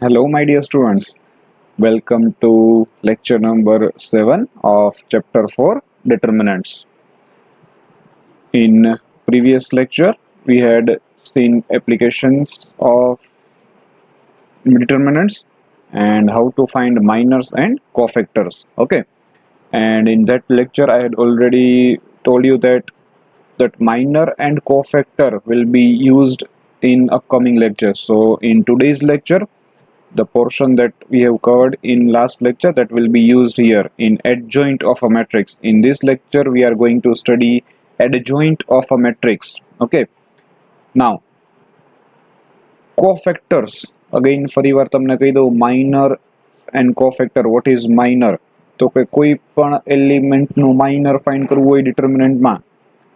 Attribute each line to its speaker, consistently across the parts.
Speaker 1: Hello, my dear students. Welcome to lecture number 7 of chapter 4 Determinants. In previous lecture, we had seen applications of determinants and how to find minors and cofactors. Okay, and in that lecture, I had already told you that minor and cofactor will be used in upcoming lectures. So, in today's lecture, the portion that we have covered in last lecture that will be used here in adjoint of a matrix. In this lecture we are going to study adjoint of a matrix. Okay, now cofactors, again ફરીવાર તમને કહી દઉં minor and cofactor. what is minor? તો કે કોઈ પણ એલિમેન્ટનું minor find કરવું હોય ડિટર્મિનન્ટમાં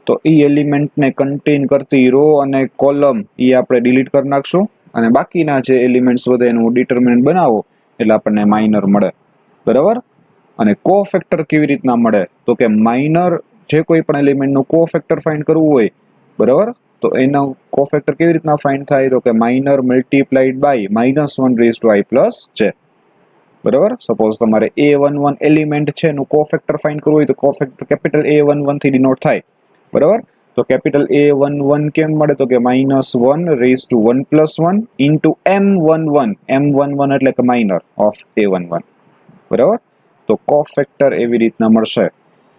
Speaker 1: તો એ એલિમેન્ટને કન્ટેન કરતી રો અને કોલમ એ આપણે ડિલીટ કરી નાખશું અને બાકીના જે એલિમેન્ટ્સ વધે એનું ડિટર્મિનન્ટ બનાવો એટલે આપણને માઇનર મળે, બરાબર. અને કોફેક્ટર કેવી રીતના મળે? તો કે માઇનર જે કોઈ પણ એલિમેન્ટનું કોફેક્ટર ફાઇન્ડ કરવું હોય, બરાબર, તો એનો કોફેક્ટર કેવી રીતના ફાઇન્ડ થાય? તો કે minor multiplied by -1 raise to i plus j, બરાબર. સપોઝ તમારે a11 એલિમેન્ટ છે એનું કોફેક્ટર ફાઇન્ડ કરવું હોય તો કોફેક્ટર કેપિટલ A11 થી ડિનોટ થાય, બરાબર. તો કેપિટલ A11 કેમ મળે? તો કે -1 રેઝ ટુ 1 + 1 ઇન્ટુ m11 એટલે કે માઇનર ઓફ A11, બરાબર. તો કોફેક્ટર એવી રીતના મળશે.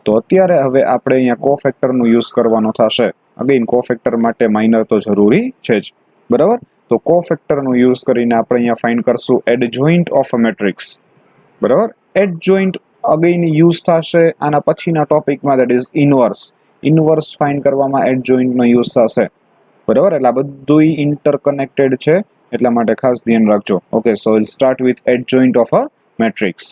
Speaker 1: તો અત્યારે હવે આપણે અહીંયા કોફેક્ટરનું યુઝ કરવાનો થશે. અગેન કોફેક્ટર માટે માઇનર તો જરૂરી છે જ, બરાબર. તો કોફેક્ટરનું યુઝ કરીને આપણે અહીંયા ફાઇન્ડ કરશું એડજોઇન્ટ ઓફ અ મેટ્રિક્સ, બરાબર. એડજોઇન્ટ અગેન યુઝ થશે આના પછીના ટોપિકમાં, દેટ ઇઝ ઇનવર્સ ફાઇન્ડ કરવામાં એડજોઇન્ટનો યુઝ થશે, બરાબર. એટલે આ બધું ઇન્ટરકનેક્ટેડ છે એટલા માટે ખાસ ધ્યાન રાખજો. Okay, so will start with adjoint of a matrix.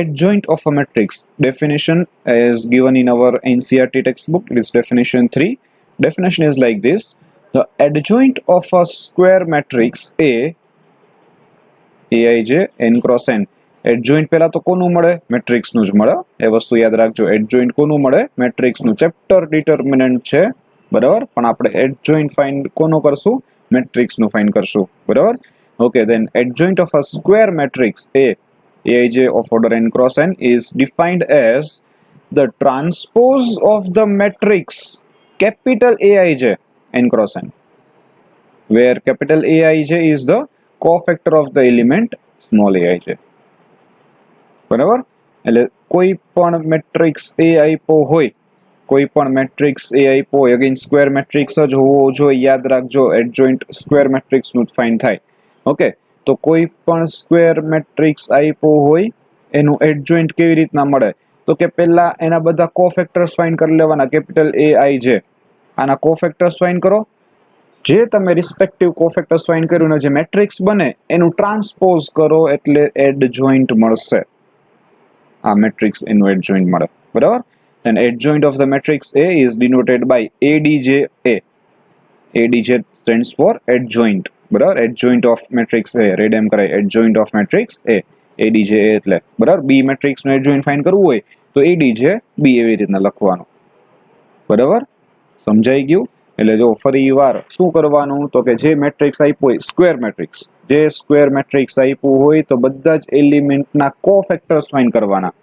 Speaker 1: Adjoint of a matrix definition is given in our NCERT textbook. It is definition 3. Definition is like this: the adjoint of a square matrix A, Aij n cross n. Adjoint પહેલા તો કોનું મળે? મેટ્રિક્સનું જ મળે. એ વસ્તુ યાદ રાખજો. એડજોઇન્ટ કોનું મળે? મેટ્રિક્સનું. ચેપ્ટર ડિટર્મિનન્ટ છે, બરાબર, પણ આપણે એડજોઇન્ટ ફાઇન્ડ કોનું કરશું? મેટ્રિક્સનું ફાઇન્ડ કરશું, બરાબર. Okay, then adjoint of a square matrix A, Aij of order n cross n is defined as the transpose of the matrix capital Aij n cross n, where capital Aij is the cofactor of the element small aij, બરાબર. એટલે કોઈ પણ matrix A આપ્યો હોય, કોઈ પણ matrix A આપ્યો હોય, અગેન સ્ક્વેર મેટ્રિક્સ જ હોવો જોઈએ, યાદ રાખજો. એડજોઇન્ટ સ્ક્વેર મેટ્રિક્સનું જ ફાઇન્ડ થાય. ઓકે, તો કોઈ પણ સ્ક્વેર મેટ્રિક્સ આપ્યો હોય એનું એડજોઇન્ટ કેવી રીતના મળે? તો કે પહેલા એના બધા કોફેક્ટર્સ ફાઇન્ડ કરી લેવાના, કેપિટલ Aij. આના કોફેક્ટર્સ ફાઇન્ડ કરો. જે તમે રિસ્પેક્ટિવ કોફેક્ટર્સ ફાઇન્ડ કર્યું ને જે મેટ્રિક્સ બને એનું ટ્રાન્સપોઝ કરો એટલે એડજોઇન્ટ મળશે. આ મેટ્રિક્સ એનું એડજોઇન્ટ મળે, બરાબર. And adjoint of the matrix A is denoted by ADJ. ADJ stands for adjoint, બરાબર. adjoint of matrix A, read એમ કરાય, adjoint of matrix A, ADJ એટલે, બરાબર. B મેટ્રિક્સ નો એડજોઇન્ટ ફાઇન્ડ કરવું હોય તો ADJ B એવી રીતના લખવાનું, બરાબર. સમજાઈ ગયું? એટલે જો ફરી વાર શું કરવાનું? તો કે જે મેટ્રિક્સ આપ્યું હોય સ્ક્વેર મેટ્રિક્સ, જે સ્ક્વેર મેટ્રિક્સ આપ્યું હોય તો બધા જ એલિમેન્ટના કોફેક્ટર્સ ફાઇન્ડ કરવાના.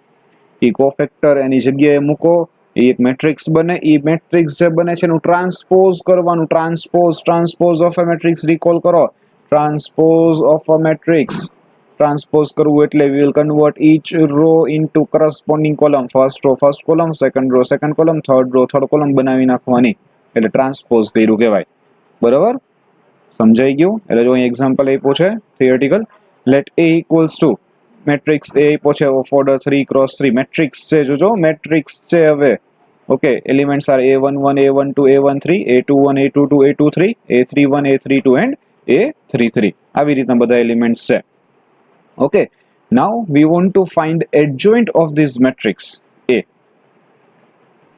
Speaker 1: એ કોફેક્ટર એની જગ્યાએ મૂકો, એ એક મેટ્રિક્સ બને. એ મેટ્રિક્સ જે બને છે એનું ટ્રાન્સપોઝ કરવાનું. Transpose of a matrix recall કરો. Transpose of a matrix transpose કરવું એટલે we will convert each row into corresponding column. First row first column, second row second column, third row third column બનાવી નાખવાની. એટલે transpose કર્યું કહેવાય, બરાબર. સમજાઈ ગયું? એટલે જો અહીં એક્ઝામ્પલ આપ્યું છે theoretical. Let A equals to matrix A આપ્યો છે ઓફ ઓર્ડર 3 × 3. મેટ્રિક્સ છે, જોજો મેટ્રિક્સ છે હવે. Okay, elements are A11 A12 A13 A21 A22 A23 A31 A32 and A33. આવી રીતના બધા એલિમેન્ટ્સ છે. Okay, now we want to find adjoint of this matrix A.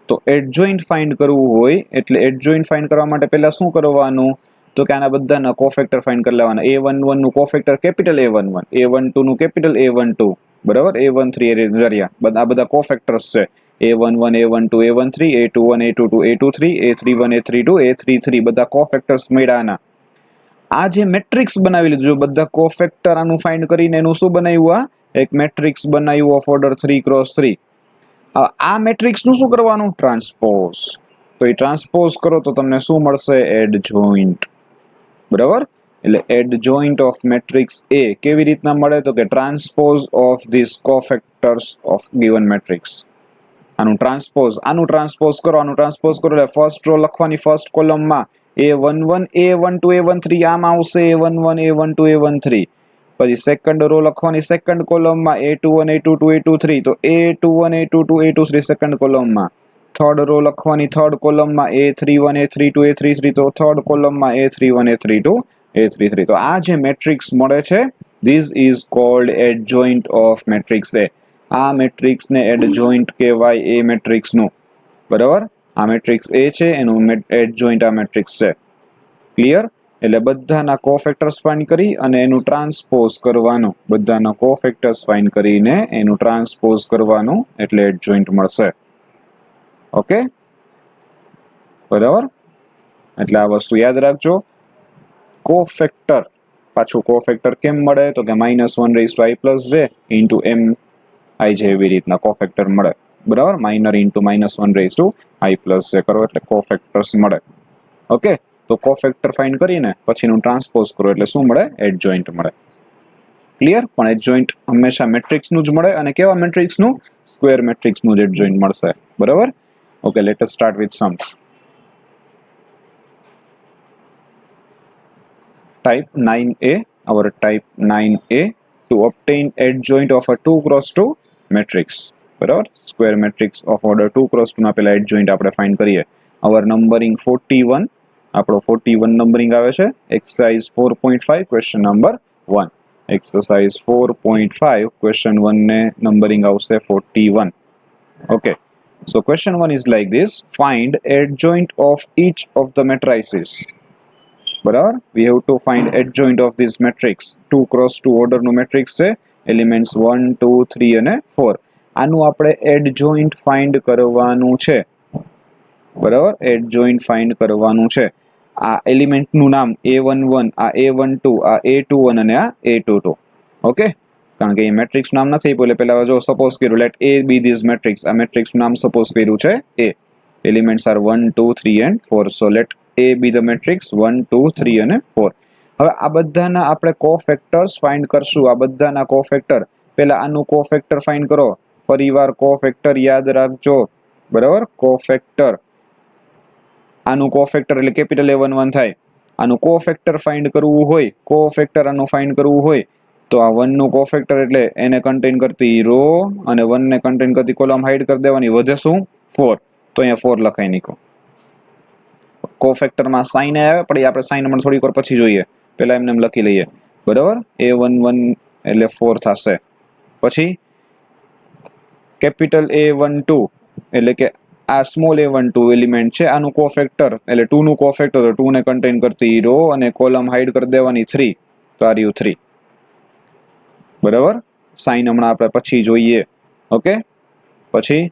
Speaker 1: તો એડજોઇન્ટ ફાઇન્ડ કરવું હોય એટલે એડજોઇન્ટ ફાઇન્ડ કરવા માટે પહેલા શું કરવાનું? તો કે આના બધાના કોફેક્ટર ફાઇન્ડ કરી લેવાના. A11 નું કોફેક્ટર કેપિટલ A11, A12 નું કેપિટલ A12, બરાબર, A13 આ બધા કોફેક્ટર્સ છે. A11 A12 A13 A21 A22 A23 A31 A32 A33 બધા કોફેક્ટર્સ મળ્યા આના. આ જે મેટ્રિક્સ બનાવી લીધું, જો બધા કોફેક્ટર આનું ફાઇન્ડ કરીને એનું શું બનાવ્યું, આ એક મેટ્રિક્સ બનાવ્યું ઓફ ઓર્ડર 3x3. આ મેટ્રિક્સનું શું કરવાનું, ટ્રાન્સપોઝ. તો એ ટ્રાન્સપોઝ કરો તો તમને શું મળશે, એડજોઇન્ટ. બરાબર, એટલે એડજોઇન્ટ ઓફ મેટ્રિક્સ એ કેવી રીતના મળે, તો કે transpose of this cofactors of given matrix. આનું ટ્રાન્સપોઝ કરો એટલે ફર્સ્ટ રો લખવાની ફર્સ્ટ કોલમમાં A11 A12 A13 આમાં આવશે A11 A12 A13. પછી સેકન્ડ રો લખવાની સેકન્ડ કોલમમાં A21 A22 A23 તો A21 A22 A23 સેકન્ડ કોલમમાં. થર્ડ રો લખવાની થર્ડ કોલમમાં A31 A32 A33 તો થર્ડ કોલમમાં A31 A32 A33. તો આ જે મેટ્રિક્સ મળે છે, this is called adjoint of matrix A. આ મેટ્રિક્સને એડજોઇન્ટ કહેવાય એ મેટ્રિક્સનું. બરાબર, આ મેટ્રિક્સ એ છે એનું એડજોઇન્ટ આ મેટ્રિક્સ છે. ક્લિયર? એટલે બધાના કોફેક્ટર્સ ફાઇન્ડ કરી અને એનું ટ્રાન્સપોઝ કરવાનું, બધાના કોફેક્ટર્સ ફાઇન્ડ કરીને એનું ટ્રાન્સપોઝ કરવાનું, એટલે એડજોઇન્ટ મળશે. ઓકે, બરાબર. એટલે આ વસ્તુ યાદ રાખજો. કોફેક્ટર, પાછું કોફેક્ટર કેમ મળે, તો કે -1i+j ઇન્ટુ mi એવી રીતના કોફેક્ટર મળે. બરાબર, માઇનર ઇન્ટુ -1i+j કરો એટલે કોફેક્ટર્સ મળે. ઓકે, તો કોફેક્ટર ફાઇન્ડ કરીને પછીનું ટ્રાન્સપોઝ કરો એટલે શું મળે, એડજોઇન્ટ મળે. ક્લિયર? પણ એડજોઇન્ટ હંમેશા મેટ્રિક્સનું જ મળે, અને કેવા મેટ્રિક્સનું, સ્ક્વેર મેટ્રિક્સનું જ એડજોઇન્ટ મળશે. બરાબર. Okay, let us start with Sam's. Type 9a, our type 9a, to obtain adjoint of a 2x2 matrix. બરાબર, square matrix of order 2x2 ના પેલા એડજોઇન્ટ આપણે ફાઇન્ડ કરીએ. અવર નંબરિંગ 41, આપણો 41 નંબરિંગ આવે છે. Exercise 4.5 question number 1. Exercise 4.5 question 1 ને numbering આવશે 41. Okay, so question 1 is like this: find adjoint of each of the matrices. બરાબર, we have to find adjoint of this matrix. 2x2 order નું matrix છે, elements 1 2 3 અને 4. આનું આપણે adjoint find કરવાનું છે. બરાબર, એડજોઇન્ટ ફાઇન્ડ કરવાનું છે. આ એલિમેન્ટનું નામ A11, આ A12, આ A21 અને આ A22. ઓકે, કારણ કે એ મેટ્રિક્સ નામ નથી, એટલે પહેલા જો સપોઝ કર્યું, let A be this matrix. આ મેટ્રિક્સ નામ સપોઝ કર્યું છે A. Elements are 1 2 3 and 4. so let A be the matrix 1 2 3 અને 4. હવે આ બધાના આપણે કોફેક્ટર્સ ફાઇન્ડ કરશું. આ બધાના કોફેક્ટર, પહેલા આનું કોફેક્ટર ફાઇન્ડ કરો. ફરીવાર કોફેક્ટર યાદ રાખજો. બરાબર, કોફેક્ટર, આનું કોફેક્ટર એટલે કેપિટલ A11 થાય. આનું કોફેક્ટર ફાઇન્ડ કરવું હોય, કોફેક્ટર આનું ફાઇન્ડ કરવું હોય તો આ 1 નું કોફેક્ટર એટલે એને કન્ટેન કરતી રો અને 1 ને કન્ટેન કરતી કોલમ હાઈડ કરી દેવાની, વધે શું, 4. તો અહીંયા 4 લખાઈ નાખો. કોફેક્ટરમાં સાઇન આવે, પણ આપણે સાઇન હમણાં થોડીક વાર પછી જોઈએ, પહેલા એમને લખી લઈએ. બરાબર, A11 એટલે 4 થશે. પછી કેપિટલ A12 એટલે કે આ સ્મોલ A12 એલિમેન્ટ છે, આનું કોફેક્ટર એટલે 2 નું કોફેક્ટર, તો 2 ને કન્ટેન કરતી રો અને કોલમ હાઈડ કરી દેવાની 3. તો આ રહ્યું 3. બરાબર, સાઇન હમણાં આપણે પછી જોઈએ. ઓકે, પછી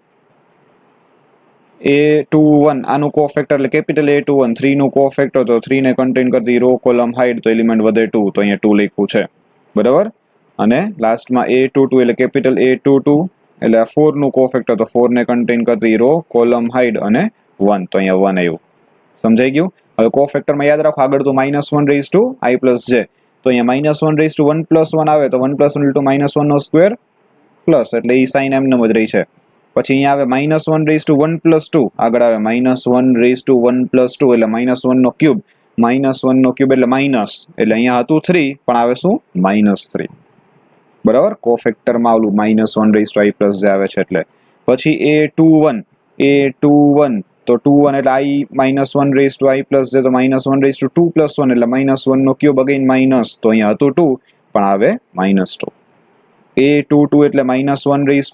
Speaker 1: A21 આનું કોફેક્ટર એટલે કેપિટલ A21, 3 નું કોફેક્ટર, તો 3 ને કન્ટેન કરતી રો કોલમ હાઈડ, તો એલિમેન્ટ વધે 2. તો અહીંયા 2 લખ્યું છે. બરાબર, અને લાસ્ટમાં A22 એટલે કેપિટલ A22 એટલે આ 4 નું કોફેક્ટર, તો 4 ને કન્ટેન કરતી રો કોલમ હાઈડ અને 1. તો અહીંયા 1 આવ્યું. સમજાઈ ગયું? હવે કોફેક્ટરમાં યાદ રાખો, આગળ તો -1i+j. તો અહીંયા -1 આવે તો 1 + 1 * -1 નો સ્ક્વેર પ્લસ, એટલે એ સાઇન એમને જ રહી છે. પછી અહીંયા આવે -1 + 2, આગળ આવે -1 + 1 + 2 એટલે -1 નો ક્યુબ. -1 નો ક્યુબ એટલે માઇનસ, એટલે અહીંયા હતું 3 પણ આવે શું, -3. બરાબર, કોફેક્ટરમાં આવેલું -1 * i+j આવે છે એટલે. પછી A21 તો 21 એટલે i -1 * i+j, તો -1 * 2 + 1 એટલે -1 નો ક્યુબ, અગેન માઇનસ, તો અહીંયા હતું 2 પણ આવે -2. A22 એટલે -1 *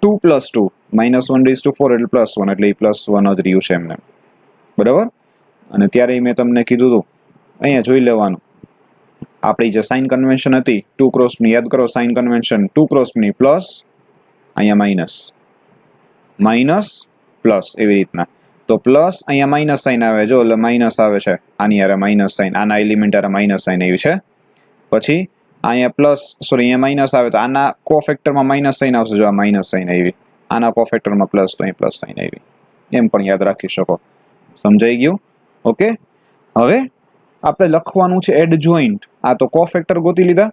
Speaker 1: 2 + 2, -1 * 4 એટલે +1, એટલે એ +1 જ રહ્યું છે એમને. બરાબર, અને ત્યારે મેં તમને કીધું હતું, અહીંયા જોઈ લેવાનું, આપણી જે સાઇન કન્વેન્શન હતી 2x ની, યાદ કરો સાઇન કન્વેન્શન, 2x ની પ્લસ, અહીંયા માઇનસ. માઇનસ પ્લસ એવી રીતના. તો પ્લસ અહીંયા માઇનસ સાઇન આવે, જો એટલે માઇનસ આવે છે આની યારે માઇનસ સાઇન, આના એલિમેન્ટ યારે માઇનસ સાઇન આવી છે. પછી અહીંયા પ્લસ સોરી અહીંયા માઇનસ આવે તો આના કોફેક્ટરમાં માઇનસ સાઇન આવશે, જો આ માઇનસ સાઇન આવી, આના કોફેક્ટરમાં પ્લસ તો અહીં પ્લસ સાઇન આવી, એમ પણ યાદ રાખી શકો. સમજાઈ ગયું? ઓકે. હવે આપણે લખવાનું છે એડ જોઈન્ટ. આ તો કોફેક્ટર ગોતી લીધા.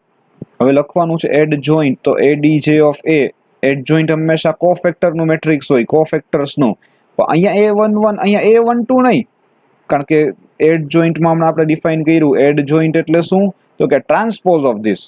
Speaker 1: હવે લખવાનું છે એડ જોઈન્ટ. તો એડીજે ઓફ એ, એડ જોઈન્ટ હંમેશા કોફેક્ટરનું મેટ્રિક્સ હોય, કોફેક્ટર્સનું. તો અહીંયા A11 અહીંયા A12 નહીં, કારણ કે એડ જોઈન્ટમાં હમણાં આપણે ડિફાઇન કર્યું એડ જોઈન્ટ એટલે શું, તો કે ટ્રાન્સપોઝ ઓફ ધીસ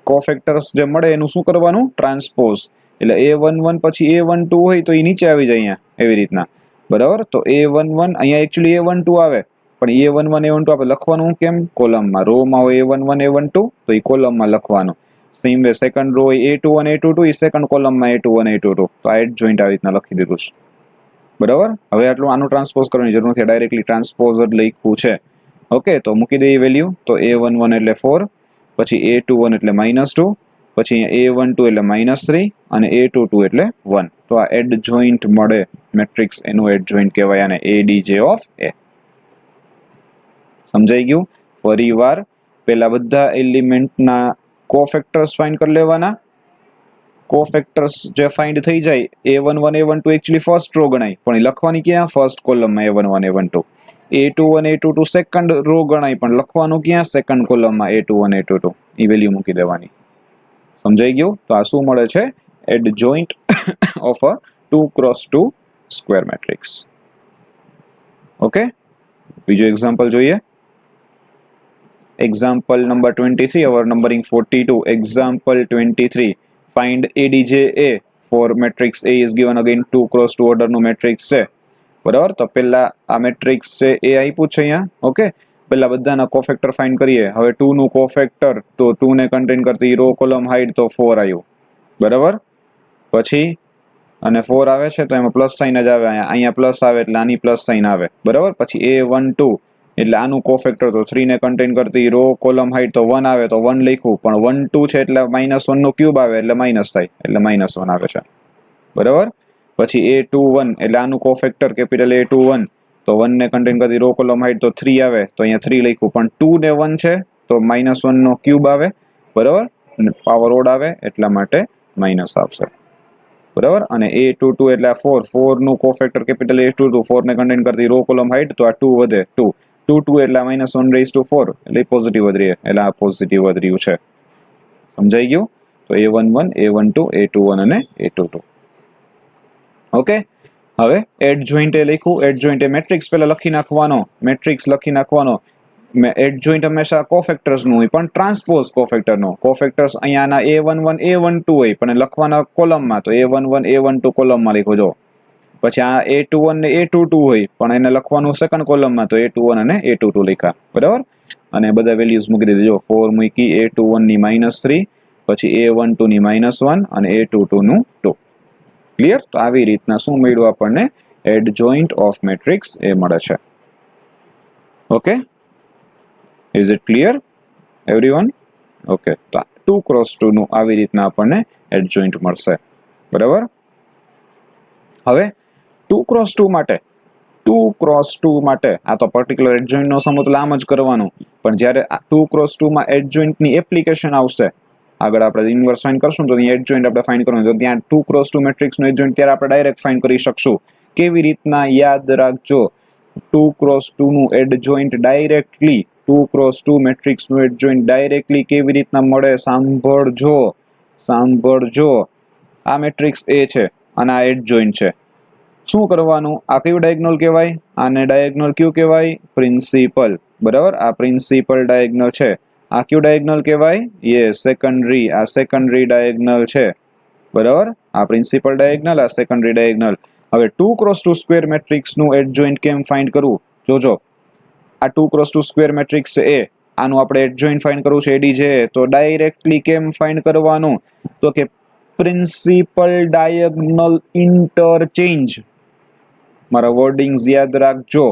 Speaker 1: કોફેક્ટર્સ જે મળે એનું શું કરવાનું, ટ્રાન્સપોઝ. એટલે A11 પછી A12 હોય તો એ નીચે આવી જાય અહીંયા એવી રીતના, બરાબર. તો A11 અહીંયા એકચ્યુઅલી A12 આવે, પણ A11 A12 આપણે લખવાનું કેમ, કોલમમાં. રોમાં હોય A11 A12 તો એ કોલમમાં લખવાનું. સેમ વે સેકન્ડ રો હોય A21 A22 એ સેકન્ડ કોલમમાં A21 A22. તો આ એડ જોઈન્ટ આવી રીતના લખી દીધું છે, બરાબર. હવે આટલું આનું ટ્રાન્સપોઝ કરવાની જરૂર નથી, ડાયરેક્ટલી ટ્રાન્સપોઝ જ લખ્યું છે. ઓકે. તો મૂકી દઈએ વેલ્યુ. તો A11 એટલે 4, પછી A21 એટલે -2, પછી A12 એટલે -3 અને A22 એટલે 1. તો આ એડ જોઈન્ટ મળે મેટ્રિક્સ, એનું એડ જોઈન્ટ કહેવાય, આને એડીજે ઓફ એ. સમજાઈ ગયું? ફરી વાર પેલા બધા એલિમેન્ટના કોફેક્ટર્સ ફાઇન્ડ કરી લેવાના. કોફેક્ટર્સ જે ફાઇન્ડ થઈ જાય, A11 A12 actually first row ગણાય, પણ એ લખવાની ક્યાં, ફર્સ્ટ કોલમમાં A11 A12. A21 A22 second row ગણાય, પણ લખવાનું ક્યાં, સેકન્ડ કોલમમાં A21 A22. એ વેલ્યુ મૂકી દેવાની. સમજાઈ ગયું? તો આ શું મળે છે, adjoint of a 2x2 square matrix. Okay. બીજો એક્ઝામ્પલ જોઈએ. Example number 23, our numbering 42. Example 23. Find ADJ for matrix A is given again 2x2 order નું મેટ્રિક્સ છે, બરાબર. તો પહેલા આ મેટ્રિક્સ છે એ આપ્યું છે અહીંયા. ઓકે. પહેલા બધાના કોફેક્ટર ફાઇન્ડ કરીએ. હવે 2 નું કોફેક્ટર, તો 2 ને કન્ટેન કરતી રો કોલમ હાઇટ તો 4 આવ્યું, બરાબર. પછી અને 4 આવે છે તો એમાં પ્લસ સાઇન જ આવે, અહીંયા પ્લસ આવે એટલે આની પ્લસ સાઇન આવે, બરાબર. પછી A12 એટલે આનું કોફેક્ટર તો 3 ને કન્ટેન કરતી રો કોલમ હાઇટ તો 1 આવે તો 1 લખ્યું, પણ 1 2 છે એટલે -1 નો ક્યુબ આવે એટલે માઇનસ થાય, એટલે -1 આવે છે, બરાબર. પછી A21 એટલે આનું કોફેક્ટર કેપિટલ A21 તો 1 ને કન્ટેન કરતી રો કોલમ હાઇટ તો 3 આવે, તો અહીંયા 3 લખ્યું, પણ 2 ને 1 છે તો -1 નો ક્યુબ આવે, બરાબર, પાવર ઓડ આવે એટલા માટે માઇનસ આવશે, બરાબર. અને A22 એટલે આ 4 નું કોફેક્ટર કેપિટલ A22 4 ને કન્ટેન કરતી રો કોલમ હાઇટ તો આ 2 વધે, 2 એટલે -1/4 એટલે પોઝિટિવ વધી રહે, એટલે આ પોઝિટિવ વધી રહ્યું છે. સમજાઈ ગયું? તો A11 A12 A21 અને A22. ઓકે. હવે એડ જોઈન્ટ એ લખ્યું. એડ જોઈન્ટ એ મેટ્રિક્સ પહેલા લખી નાખવાનો, મેટ્રિક્સ લખી નાખવાનો. એડ જોઈન્ટ હંમેશા કોફેક્ટર્સ નું હોય, પણ ટ્રાન્સપોઝ કોફેક્ટર નો. કોફેક્ટર્સ અહીંયાના A11 A12 હોય, પણ લખવાના કોલમમાં, તો A11 A12 કોલમમાં લખો જો. પછી આ A21 ને A22 હોય, પણ એને લખવાનું સેકન્ડ કોલમમાં, તો A21 અને A22 લખ્યા, બરાબર. અને બધા વેલ્યુઝ મૂકી દીધી, જો 4 મૂકી, A21 ની -3, પછી A12 ની -1 અને A22 નું 2. ક્લિયર? તો આવી રીતના શું મળ્યું આપણને, એડ જોઈન્ટ ઓફ મેટ્રિક્સ એ મળે છે. Okay. Is it clear everyone? Okay. તો 2x2 નું આવી રીતના આપણને એડ જોઈન્ટ મળશે, બરાબર. હવે 2x2 માટે આ તો પર્ટિક્યુલર એડ જોઈન્ટ નો સમતોલ આમ જ કરવાનું, પણ જ્યારે 2x2 માં એડ જોઈન્ટ ની એપ્લિકેશન આવશે, આગળ આપણે ઇન્વર્સ ફાઇન્ડ કરશું તો એડ જોઈન્ટ આપણે ફાઇન્ડ કરવાનું, તો ત્યાં 2x2 મેટ્રિક્સ નું એડ જોઈન્ટ ત્યારે આપણે ડાયરેક્ટ ફાઇન્ડ કરી શકશું. કેવી રીતના, યાદ રાખજો, 2x2 નું adjoint directly, 2x2 matrix નું એડ જોઈન્ટ ડાયરેક્ટલી કેવી રીતના મળે, સાંભળજો. આ મેટ્રિક્સ A છે અને આ એડ જોઈન્ટ છે. શું કરવાનું, આ કયું ડાયગોનલ કહેવાય, આને ડાયગોનલ કયું કહેવાય, પ્રિન્સિપલ, બરાબર. આ પ્રિન્સિપલ ડાયગોનલ છે. આ કયું ડાયગોનલ કહેવાય, સેકન્ડરી. આ સેકન્ડરી ડાયગોનલ છે, બરાબર. આ પ્રિન્સિપલ ડાયગોનલ, આ સેકન્ડરી ડાયગોનલ. હવે 2x2 સ્ક્વેર મેટ્રિક્સ નું એડ જોઈન્ટ કેમ ફાઇન્ડ કરવું, જોજો. આ 2x2 સ્ક્વેર મેટ્રિક્સ છે, આનું આપણે એડ જોઈન્ટ ફાઇન્ડ કરવું છે એડીજે, તો ડાયરેક્ટલી કેમ ફાઇન્ડ કરવાનું, તો કે પ્રિન્સિપલ ડાયગોનલ ઇન્ટરચેન્જ. મારા વર્ડિંગ્સ યાદ રાખજો,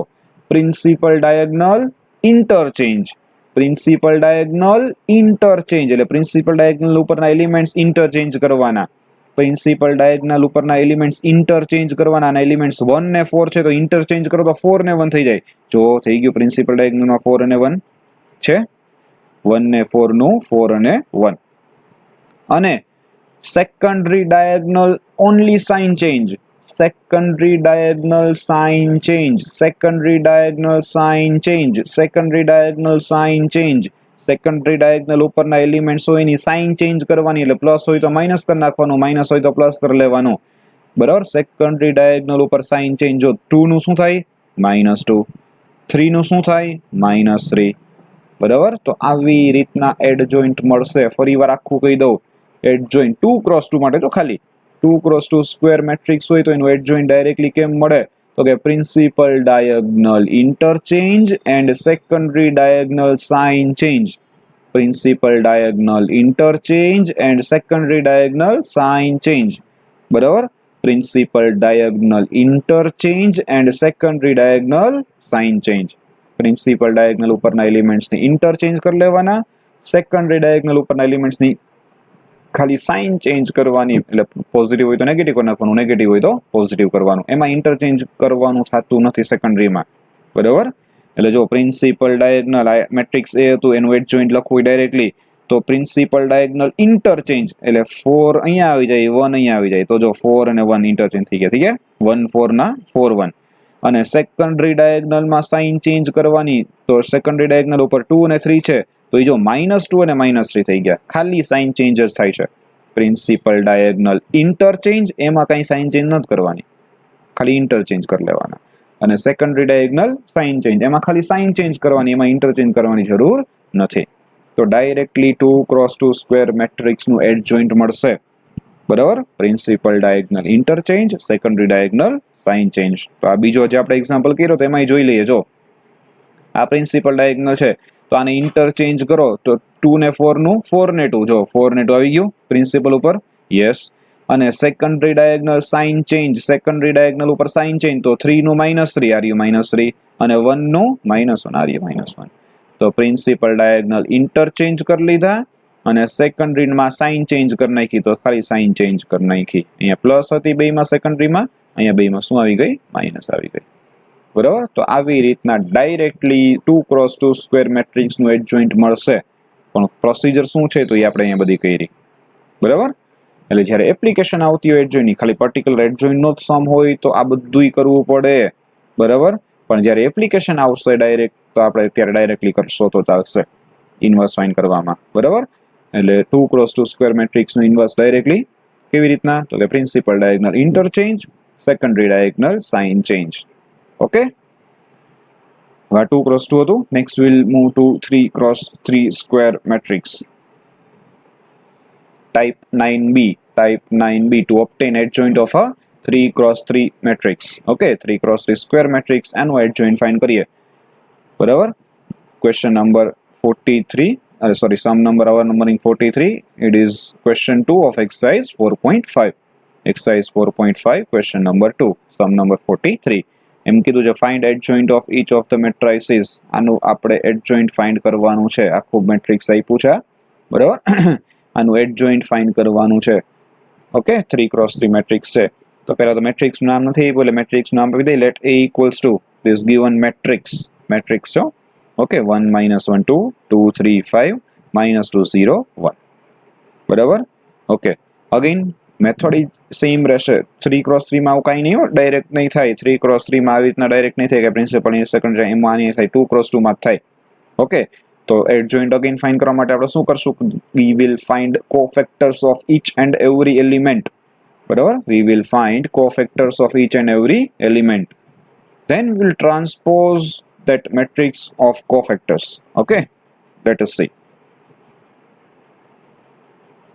Speaker 1: પ્રિન્સિપલ ડાયગોનલ ઇન્ટરચેન્જ. એટલે પ્રિન્સિપલ ડાયગોનલ ઉપરના એલિમેન્ટ્સ ઇન્ટરચેન્જ કરવાના. પ્રિન્સિપલ ડાયગોનલ ઉપરના એલિમેન્ટ્સ ઇન્ટરચેન્જ કરવાના અને એલિમેન્ટ્સ 1 ને 4 છે તો ઇન્ટરચેન્જ કરો તો 4 ને 1 થઈ જાય. જો થઈ ગયું પ્રિન્સિપલ ડાયગોનલમાં 4 અને 1 છે, 1 ને 4 નું 4 અને 1. અને secondary diagonal only sign change, secondary diagonal sign change, secondary diagonal sign change, secondary diagonal sign change. Secondary diagonal ઉપરના એલિમેન્ટ્સ હોય એની સાઇન ચેન્જ કરવાની, એટલે પ્લસ હોય તો માઇનસ કરી નાખવાનું, માઇનસ હોય તો પ્લસ કરી લેવાનું. બરાબર. સેકન્ડરી ડાયગોનલ ઉપર સાઇન ચેન્જ, જો 2 નું શું થાય -2, 3 નું શું થાય -3. બરાબર. તો આવી રીતના એડ જોઈન્ટ મળશે. ફરીવાર આખું કહી દઉં. એડ જોઈન્ટ 2x2 માટે તો ખાલી 2x2 સ્ક્વેર મેટ્રિક્સ હોય તો એનું એડ જોઈન્ટ ડાયરેક્ટલી કેમ મળે, તો કે principal diagonal interchange and secondary diagonal sign change. Principal diagonal interchange and secondary diagonal sign change. બરાબર. Principal diagonal interchange and secondary diagonal sign change. Principal diagonal ઉપરના એલિમેન્ટ્સને ઇન્ટરચેન્જ કરી લેવાના, સેકન્ડરી ડાયગોનલ ઉપરના એલિમેન્ટ્સની ખાલી સાઇન ચેન્જ કરવાની, એટલે positive હોય તો નેગેટિવ કરી નાખવાનું, નેગેટિવ હોય તો પોઝિટિવ કરવાનું. એમાં ઇન્ટરચેન્જ કરવાનું થતું નથી સેકન્ડરીમાં. બરાબર. એટલે જો પ્રિન્સિપલ ડાયગોનલ મેટ્રિક્સ એ હતું એનું એડ જોઈન્ટ લખવું ડાયરેક્ટલી, તો પ્રિન્સિપલ ડાયગોનલ ઇન્ટરચેન્જ એટલે 4 અહીંયા આવી જાય, 1 અહીંયા આવી જાય, તો જો 4 અને 1 ઇન્ટરચેન્જ થઈ ગયા. ઠીક છે, 1 4 ના 4 1. અને સેકન્ડરી ડાયગોનલમાં સાઇન ચેન્જ કરવાની, તો સેકન્ડરી ડાયગોનલ ઉપર 2 અને 3 છે તો એ જો -2 અને -3 થઈ ગયા, ખાલી સાઇન ચેન્જ જ થાય છે. પ્રિન્સિપલ ડાયગોનલ ઇન્ટરચેન્જ, એમાં કઈ સાઇન ચેન્જ નથી કરવાની, ખાલી ઇન્ટરચેન્જ કરી લેવાના. અને સેકન્ડરી ડાયગોનલ સાઇન ચેન્જ, એમાં ખાલી સાઇન ચેન્જ કરવાની, એમાં ઇન્ટરચેન્જ કરવાની જરૂર નથી. તો ડાયરેક્ટલી 2x2 સ્ક્વેર મેટ્રિક્સનું એડ જોઈન્ટ મળશે. બરાબર. Principal diagonal interchange, secondary diagonal sign change. તો આ બીજો જે આપણે એક્ઝામ્પલ કર્યો તો એમાં જોઈ લઈએ. જો આ પ્રિન્સિપલ ડાયગોનલ છે તો આને ઇન્ટરચેન્જ કરો તો 2 ને 4 નું 4 ને 2, જો 4 ને 2 આવી ગયું પ્રિન્સિપલ ઉપર, યસ. અને secondary diagonal sign change, secondary diagonal ઉપર સાઇન ચેન્જ, તો 3 નું -3 આ રહ્યું -3, અને 1 નું -1 આ રહ્યું -1. તો પ્રિન્સિપલ ડાયગોનલ ઇન્ટરચેન્જ કરી લીધા અને સેકન્ડરીમાં સાઇન ચેન્જ કરી નાખી, તો ખાલી સાઇન ચેન્જ કરી નાખી. અહીંયા પ્લસ હતી બેમાં સેકન્ડરીમાં, અહીંયા બેમાં શું આવી ગઈ, માઇનસ આવી ગઈ. બરાબર. તો આવી રીતના ડાયરેક્ટલી 2x2 સ્ક્વેર મેટ્રિક્સનું એડ જોઈન્ટ મળશે. પણ પ્રોસિજર શું છે તો એ આપણે અહીંયા બધી કરી. બરાબર. એટલે જ્યારે એપ્લિકેશન આવતી હોય એડ જોઈન્ટની, ખાલી પર્ટિક્યુલર એડ જોઈન્ટનો જ સમ હોય તો આ બધુંય કરવું પડે. બરાબર. પણ જ્યારે એપ્લિકેશન આવશે ડાયરેક્ટ, તો આપણે અત્યારે ડાયરેક્ટલી કરશો તો ચાલશે ઇન્વર્સ ફાઇન્ડ કરવામાં. બરાબર. એટલે 2x2 સ્ક્વેર મેટ્રિક્સનું ઇન્વર્સ ડાયરેક્ટલી કેવી રીતના, તો કે principal diagonal interchange, secondary diagonal sign change. Okay. 2x2 હતું. Next will move to 3x3 square matrix type 9b, type 9b to obtain adjoint of a 3x3 matrix. Okay, 3x3 square matrix એનું adjoint find કરીએ. બરાબર. Question number 43, sorry, sum number our numbering 43. It is question 2 of exercise 4.5. Exercise 4.5, question number 2, sum number 43. એમ કીધું છે find adjoint of each of the matrices. આનું આપણે adjoint find કરવાનું છે. આખું મેટ્રિક્સ આપ્યું છે. બરાબર. આનું એડજોઇન્ટ ફાઇન્ડ કરવાનું છે. ઓકે, 3x3 મેટ્રિક્સ છે. તો પહેલા તો મેટ્રિક્સનું નામ નથી આપ્યું, એટલે મેટ્રિક્સનું નામ આપી દઈએ. Let A equals to this given matrix. Matrix છે. ઓકે, 1 -1 2 2 3 5 -2 0 1. બરાબર. ઓકે, અગેન મેથડ સેમ રહેશે. 3x3 માં આવું કાંઈ નહીં હોય, ડાયરેક્ટ નહીં થાય. 3x3 માં આવી રીતના ડાયરેક્ટ નહીં થાય કે પ્રિન્સિપલ સેકન્ડરી, એમાં નહીં થાય. 2x2 માં જ થાય. ઓકે. તો એડજોઇન્ટ અગેન ફાઇન્ડ કરવા માટે આપણે શું કરશું, we will find cofactors of each and every element. બરાબર. we will find cofactors of each and every element, then we will transpose that matrix of cofactors. Okay, let us see.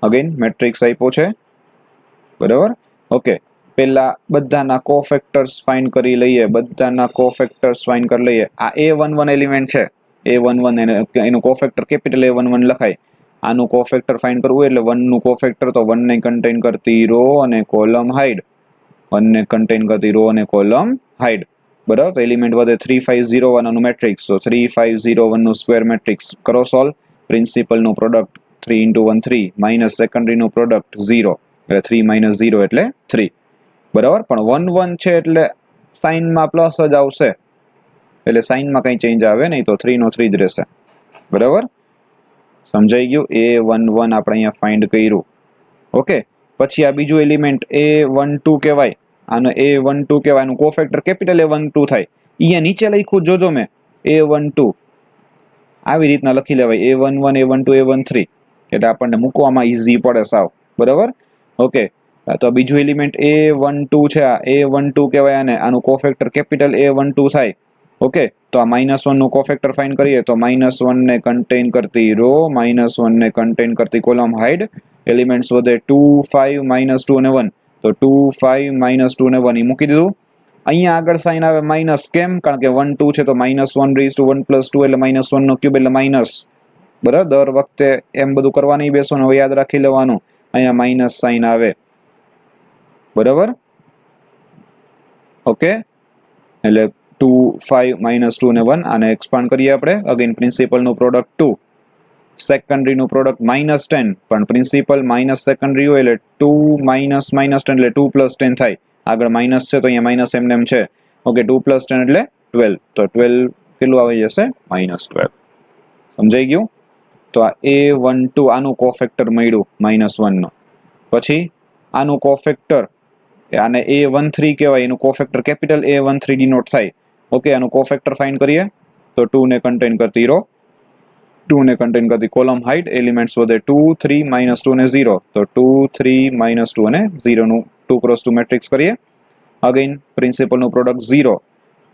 Speaker 1: again matrix આપ્યો છે. બરાબર. Okay, પહેલા બધાના કોફેક્ટર્સ find કરી લઈએ. બધાના કોફેક્ટર્સ find કરી લઈએ. આ A11 એલિમેન્ટ છે, A11 એનું કોફેક્ટર કેપિટલ A11 લખાય. આનું કોફેક્ટર ફાઇન્ડ કરવું એટલે 1 નું કોફેક્ટર, તો 1 ને કન્ટેન કરતી રો અને કોલમ હાઇડ, 1 ને કન્ટેન કરતી રો અને કોલમ હાઇડ. બરાબર. તો એલિમેન્ટ વધે 3501 નું મેટ્રિક્સ, તો 3501 નું સ્ક્વેર મેટ્રિક્સ કરો સોલ્વ. પ્રિન્સિપલ નું પ્રોડક્ટ 3 × 1 3 માઇનસ સેકન્ડરી નું પ્રોડક્ટ 0. એટલે 3 - 0 એટલે 3 બરાબર પણ 1 1 છે એટલે સાઇનમાં પ્લસ જ આવશે એટલે સાઇનમાં કંઈ ચેન્જ આવે નહીં તો 3 નો 3 જ રહેશે બરાબર સમજાઈ ગયું A11 આપણે અહીંયા ફાઇન્ડ કર્યું ઓકે પછી આ બીજું એલિમેન્ટ A12 કહેવાય આનો A12 કહેવાય આનું કોફેક્ટર કેપિટલ A12 થાય અહીંયા નીચે લખ્યું જોજો મેં A12 આવી રીતના લખી લેવાય A11 A12 A13 એટલે આપણને મૂકવામાં ઈઝી પડે સાવ બરાબર ઓકે તો બીજું એલિમેન્ટ A12 છે આ A12 કહેવાય આને આનું કોફેક્ટર કેપિટલ A12 થાય ઓકે તો આ -1 નું કોફેક્ટર ફાઇન્ડ કરીએ તો -1 ને કન્ટેન કરતી રો -1 ને કન્ટેન કરતી કોલમ હાઇડ એલિમેન્ટ્સ વધે 2 5 -2 અને 1 તો 2 5 -2 અને 1 એ મૂકી દીધું અહીંયા આગળ સાઇન આવે માઇનસ કેમ કારણ કે 1 2 છે તો -1 રેઝ ટુ 1 + 2 એટલે -1 નો ક્યુબ એટલે માઇનસ બરાબર દર વખતે એમ બધું કરવા નહીં બેસવાનું હવે યાદ રાખી લેવાનું અહીંયા માઇનસ સાઇન આવે બરાબર ઓકે એટલે 2 5 -2 અને 1 આને એક્સપાન્ડ કરીએ આપણે અગેન પ્રિન્સિપલ નું પ્રોડક્ટ 2 સેકન્ડરી નું પ્રોડક્ટ -10 પણ પ્રિન્સિપલ માઇનસ સેકન્ડરી હોય એટલે 2 - -10 એટલે 2 + 10 થાય આગળ માઇનસ છે તો અહીંયા માઇનસ એમ છે ઓકે 2 + 10 એટલે 12 તો 12 કેટલું આવી જશે -12 સમજાઈ ગયું તો આ A12 આનું કોફેક્ટર મળ્યું -1 નો પછી આનું કોફેક્ટર આને A13 કહેવાય એનું કોફેક્ટર કેપિટલ A13 ડિનોટ થાય ઓકે આનું કોફેક્ટર ફાઇન્ડ કરીએ તો 2 ને કન્ટેન કરતી રો 2 ને કન્ટેન કરતી કોલમ હાઇટ એલિમેન્ટ્સ વધે 2 3 -2 અને 0 તો 2 3 -2 અને 0 નું 2 × 2 મેટ્રિક્સ કરીએ અગેન પ્રિન્સિપલ નું પ્રોડક્ટ 0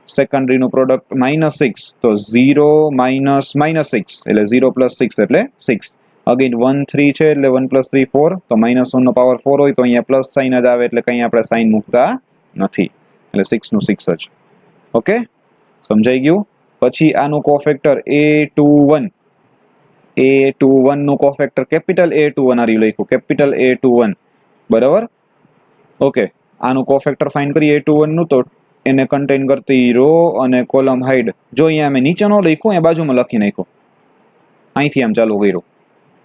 Speaker 1: સેકન્ડરી નું પ્રોડક્ટ -6 તો 0 - -6 એટલે 0 + 6 એટલે 6 અગેન 1 3 છે એટલે 1 + 3 4 તો -1 નો પાવર 4 હોય તો અહીંયા પ્લસ સાઇન જ આવે એટલે કંઈ આપણે સાઇન મૂકતા નથી એટલે 6 નું 6 જ ઓકે સમજાઈ ગયું પછી આનું કોફેક્ટર A21 નું કોફેક્ટર કેપિટલ A21 આ રહ્યું લખ્યું કેપિટલ A21 બરાબર ઓકે આનું કોફેક્ટર ફાઇન્ડ કરીએ A21 નું તો એને કન્ટેન કરતી રો અને કોલમ હાઇડ જો અહીંયા મેં નીચે નો લખ્યું એ બાજુમાં લખી નાખ્યું અહીંથી આમ ચાલુ કર્યું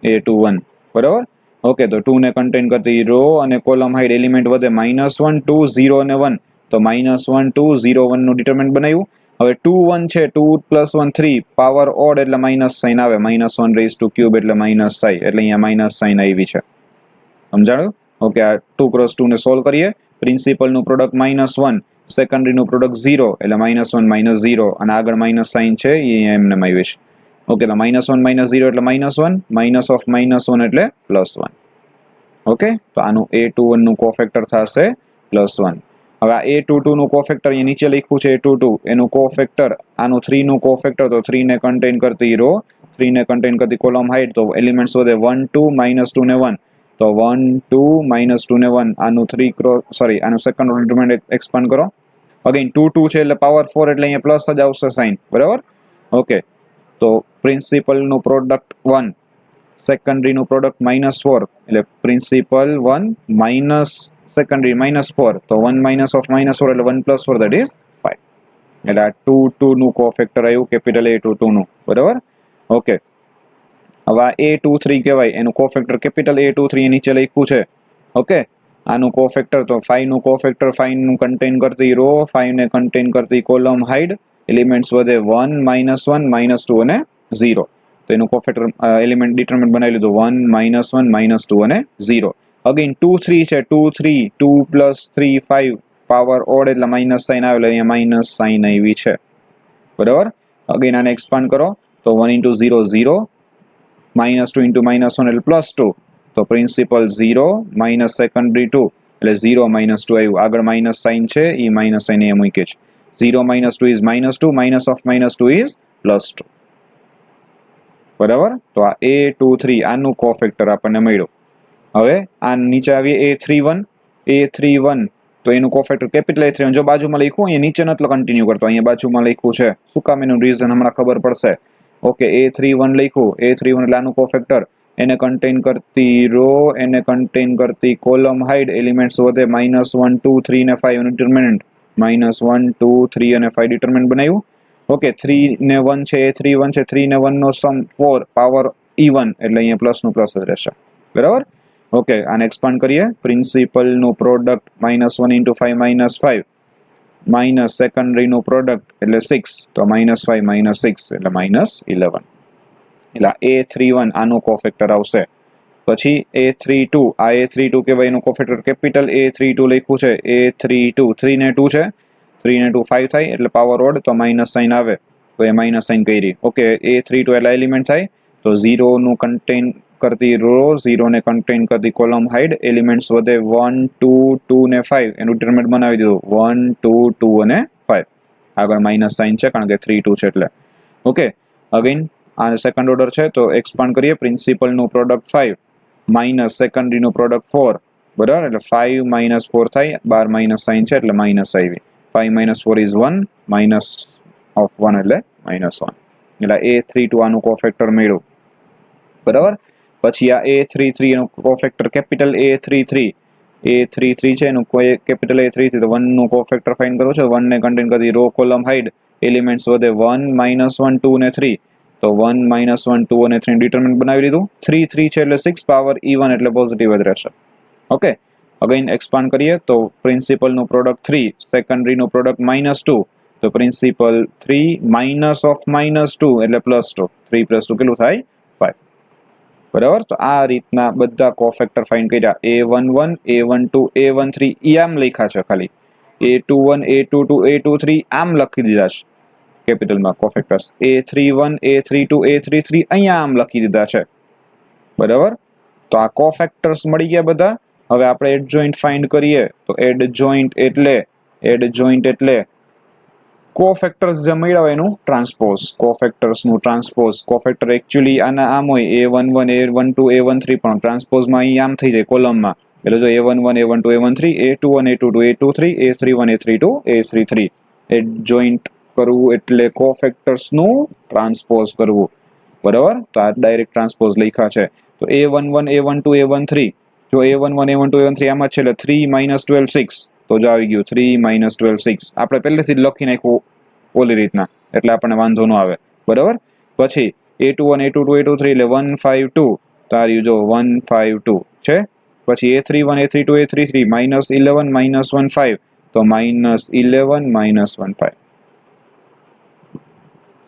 Speaker 1: A21 બરાબર ઓકે તો 2 ને કન્ટેન કરતી રો અને કોલમ હાઇડ એલિમેન્ટ વધે -1 2 0 અને 1 તો -1 2 0 1 નું ડિટરમિનન્ટ બનાવ્યું હવે 2 1 છે 2 + 1 3 પાવર ઓડ એટલે માઇનસ સાઇન આવે -1 રેઝ ટુ ક્યુબ એટલે માઇનસ થાય એટલે અહીંયા માઇનસ સાઇન આવી છે સમજાણું ઓકે આ 2 × 2 ને સોલ્વ કરીએ પ્રિન્સિપલ નું પ્રોડક્ટ -1 સેકન્ડરી નું પ્રોડક્ટ 0 એટલે -1 - 0 અને આગળ માઇનસ સાઇન છે એ એમને આવી છે ઓકે તો -1 - 0 એટલે -1 માઇનસ ઓફ -1 એટલે +1 ઓકે તો આનું A21 નું કોફેક્ટર થશે +1 હવે આ A22 નું કોફેક્ટર અહીંયા નીચે લખ્યું છે A22 એનું કોફેક્ટર આનું 3 નું કોફેક્ટર તો 3 ને કન્ટેન કરતી રો 3 ને કન્ટેન કરતી કોલમ હાઇટ તો એલિમેન્ટ્સ વધે 1 2 -2 ને 1 તો 1 2 -2 ને 1 આનું 3 સોરી આનું સેકન્ડ ઓર્ડર ડિટરમિનન્ટ એક્સપાન્ડ કરો અગેન 2 2 છે એટલે પાવર 4 એટલે અહીંયા પ્લસ જ આવશે સાઇન બરાબર ઓકે તો પ્રિન્સિપલ નું પ્રોડક્ટ 1 સેકન્ડરી નું પ્રોડક્ટ -4 એટલે પ્રિન્સિપલ 1 માઇનસ સેકન્ડરી -4 તો 1 - of -4 એટલે 1 + 4 that is 5 એટલે આ 2 2 નું કોફેક્ટર આવ્યું કેપિટલ A22 નું બરાબર ઓકે હવે આ A23 કહેવાય એનું કોફેક્ટર કેપિટલ A23 એ નીચે લખ્યું છે ઓકે આનું કોફેક્ટર તો 5 નું કોફેક્ટર 5 નું કન્ટેન કરતી રો 5 ને કન્ટેન કરતી કોલમ હાઇડ એલિમેન્ટ્સ વધે 1 -1 -2 અને 0 તો એનું કોફેક્ટર એલિમેન્ટ ડિટરમિનન્ટ બનાવી લીધું 1 -1 -2 અને 0 અગેન 2 3 છે 2 3 2 + 3 5 પાવર ઓડ એટલે માઇનસ સાઇન આવે એટલે અહીંયા માઇનસ સાઇન આવી છે બરાબર અગેન આને એક્સપાન્ડ કરો તો 1 × 0 0 -2 × -1 એટલે +2 તો પ્રિન્સિપલ 0 માઇનસ સેકન્ડરી 2 એટલે 0 - 2 આવ્યું આગળ માઇનસ સાઇન છે એ માઇનસ સાઇન એ મૂકે છે 0 - 2 is -2 minus of -2 is +2 બરાબર તો આ A23 આનું કોફેક્ટર આપણને મળ્યું હવે આ નીચે આવીએ A31 તો એનું કોફેક્ટર કેપિટલ A31 જો બાજુમાં લખ્યું અહીંયા નીચે નથી કન્ટિન્યુ કરતો અહીંયા બાજુમાં લખ્યું છે શું કામ એનું રીઝન હમણાં ખબર પડશે ઓકે A31 લખ્યું A31 એટલે આનું કોફેક્ટર એને કન્ટેન કરતી રો એને કન્ટેન કરતી કોલમ હાઇડ એલિમેન્ટ્સ વધે -1 2 3 ને 5 નું ડિટરમિનન્ટ -1 2 3 અને 5 ડિટરમિનન્ટ બનાવ્યું ઓકે 3 ને 1 છે A31 છે 3 ને 1 નો સમ 4 પાવર E1 એટલે અહીંયા પ્લસ નું પ્લસ જ રહેશે બરાબર ઓકે, આને એક્સપાન્ડ કરીએ. પ્રિન્સિપલનું પ્રોડક્ટ -1 × 5 - 5 માઇનસ સેકન્ડરીનું પ્રોડક્ટ એટલે 6, તો -5 - 6 એટલે -11. એટલે A31 આનું કોફેક્ટર આવશે. પછી A32, આ A32 કહેવાય, એનું કોફેક્ટર કેપિટલ A32 લખ્યું છે. A32 3 ને 2 છે, 3 ને 2 5 થાય એટલે પાવર ઓડ, તો માઇનસ સાઇન આવે, તો એ માઇનસ સાઇન કરી. ઓકે, A32 એટલે એલિમેન્ટ થાય, તો 0 નું કન્ટેન કરતી રો, 0 ને કન્ટેન કરતી કોલમ હાઈડ, એલિમેન્ટ્સ વધે 1 2 2 ને 5, એનું ડિટરમિનન્ટ બનાવી દીધું 1 2 2 અને 5. આગળ માઇનસ સાઇન છે કારણ કે 3 2 છે એટલે. ઓકે, અગેન આ સેકન્ડ ઓર્ડર છે, તો એક્સપાન્ડ કરીએ. પ્રિન્સિપલનું પ્રોડક્ટ 5 માઇનસ સેકન્ડરીનું પ્રોડક્ટ 4, બરાબર, એટલે 5 - 4 થાય, 12 માઇનસ સાઇન છે એટલે માઇનસ આવી. 5 - 4 ઇઝ 1, માઇનસ ઓફ 1 એટલે -1. એટલે A32 આનું કોફેક્ટર મળ્યું, બરાબર. પછી આ A33 એનું કોફેક્ટર કેપિટલ A33 છે, એનું કોઈ કેપિટલ A33, તો 1 નું કોફેક્ટર ફાઇન્ડ કરવું છે. 1 ને કન્ટેન કરતી રો કોલમ હાઈડ, એલિમેન્ટ્સ વધે 1 -1 2 ને 3, તો 1 -1 2 અને 3 ડિટરમિનન્ટ બનાવી લીધું. 3 3 છે એટલે 6, પાવર E1 એટલે પોઝિટિવ જ રહેશે. ઓકે, અગેન એક્સપાન્ડ કરીએ તો પ્રિન્સિપલનું પ્રોડક્ટ 3, સેકન્ડરીનું પ્રોડક્ટ -2, તો પ્રિન્સિપલ 3 માઇનસ ઓફ -2 એટલે +2, 3 + 2 કેટલું થાય 5, બરાબર. તો આ રીતના બધા કોફેક્ટર ફાઇન્ડ કર્યા. A11 A12 A13 ઈ આમ લખ્યા છે, ખાલી A21 A22 A23 આમ લખી દીધા છે કેપિટલમાં કોફેક્ટર્સ. A31 A32 A33 અહીંયા આમ લખી દીધા છે, બરાબર. તો આ કોફેક્ટર્સ મળી ગયા બધા. હવે આપણે એડ જોઈન્ટ ફાઇન્ડ કરીએ, તો એડ જોઈન્ટ એટલે કોફેક્ટર્સ જે મળ્યા હોય એનું ટ્રાન્સપોઝ, કોફેક્ટર્સનું ટ્રાન્સપોઝ. કોફેક્ટર એકચ્યુઅલી આના આમ હોય, A11 A12 A13, પણ ટ્રાન્સપોઝમાં અહીં આમ થઈ જાય કોલમમાં. એટલે જો A11 A12 A13 A21 A22 A23 A31 A32 A33. Add joint કરવું એટલે કોફેક્ટર્સનું ટ્રાન્સપોઝ કરવું, બરાબર. તો આ ડાયરેક્ટ ટ્રાન્સપોઝ લખ્યા છે. તો A11 A12 A13, જો A11 A12 A13 આમાં છે એટલે 3 - 12 6, તો જો આવી ગયું 3 - 12 6. આપણે પહેલેથી જ લખી નાખ્યું ઓલી રીતના, એટલે આપણને વાંધો ન આવે, બરાબર. પછી A21 A22 A23 એટલે 152, તો આ રહ્યું જો 152 છે. પછી A31 A32 A33 -11 -15, તો -11 -15.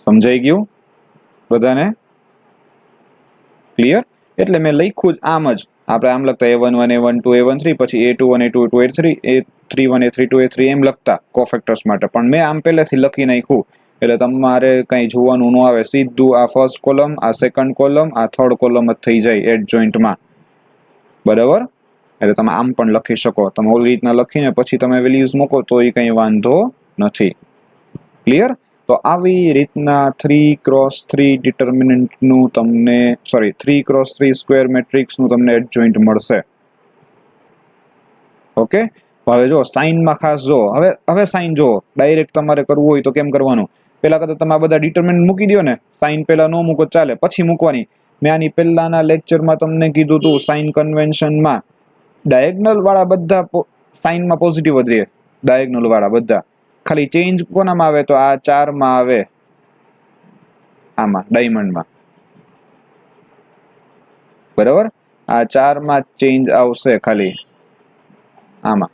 Speaker 1: સમજાઈ ગયું બધાને? ક્લિયર? એટલે મેં લખ્યું જ આમ જ. આપણે આમ લખતા A11 A12 A13, પછી A21 A22 A3 A31 A32 A3 એમ લખતા કોફેક્ટર્સ માટે, પણ મેં આમ પહેલેથી લખી નાખ્યું એટલે તમારે કંઈ જોવાનું ન આવે. સીધું આ ફર્સ્ટ કોલમ, આ સેકન્ડ કોલમ, આ થર્ડ કોલમ જ થઈ જાય એડ જોઈન્ટમાં, બરાબર. એટલે તમે આમ પણ લખી શકો. તમે ઓલી રીતના લખીને પછી તમે વેલ્યુઝ મૂકો તો એ કંઈ વાંધો નથી. ક્લિયર? તો આવી રીતના 3x3 ડિટર્મિનન્ટનું તમને 3x3 સ્ક્વેર મેટ્રિક્સનું તમને એડ જોઈન્ટ મળશે. ઓકે, હવે જો સાઇનમાં ખાસ જો, હવે સાઇન જો ડાયરેક્ટ તમારે કરવું હોય તો કેમ કરવાનું? પહેલા કરતા તમે આ બધા ડિટર્મિનન્ટ મૂકી દો ને, સાઇન પહેલા ન મૂકો ચાલે, પછી મૂકવાની. મેં આની પહેલાના લેક્ચરમાં તમને કીધું હતું, સાઇન કન્વેન્શનમાં ડાયગનલ વાળા બધા સાઇનમાં પોઝિટિવ જ રહે, ડાયગનલ વાળા બધા. ખાલી ચેન્જ કોનામાં આવે તો આ 4 માં આવે, આમાં ડાયમંડમાં, બરાબર. આ 4 માં ચેન્જ આવશે ખાલી આમાં,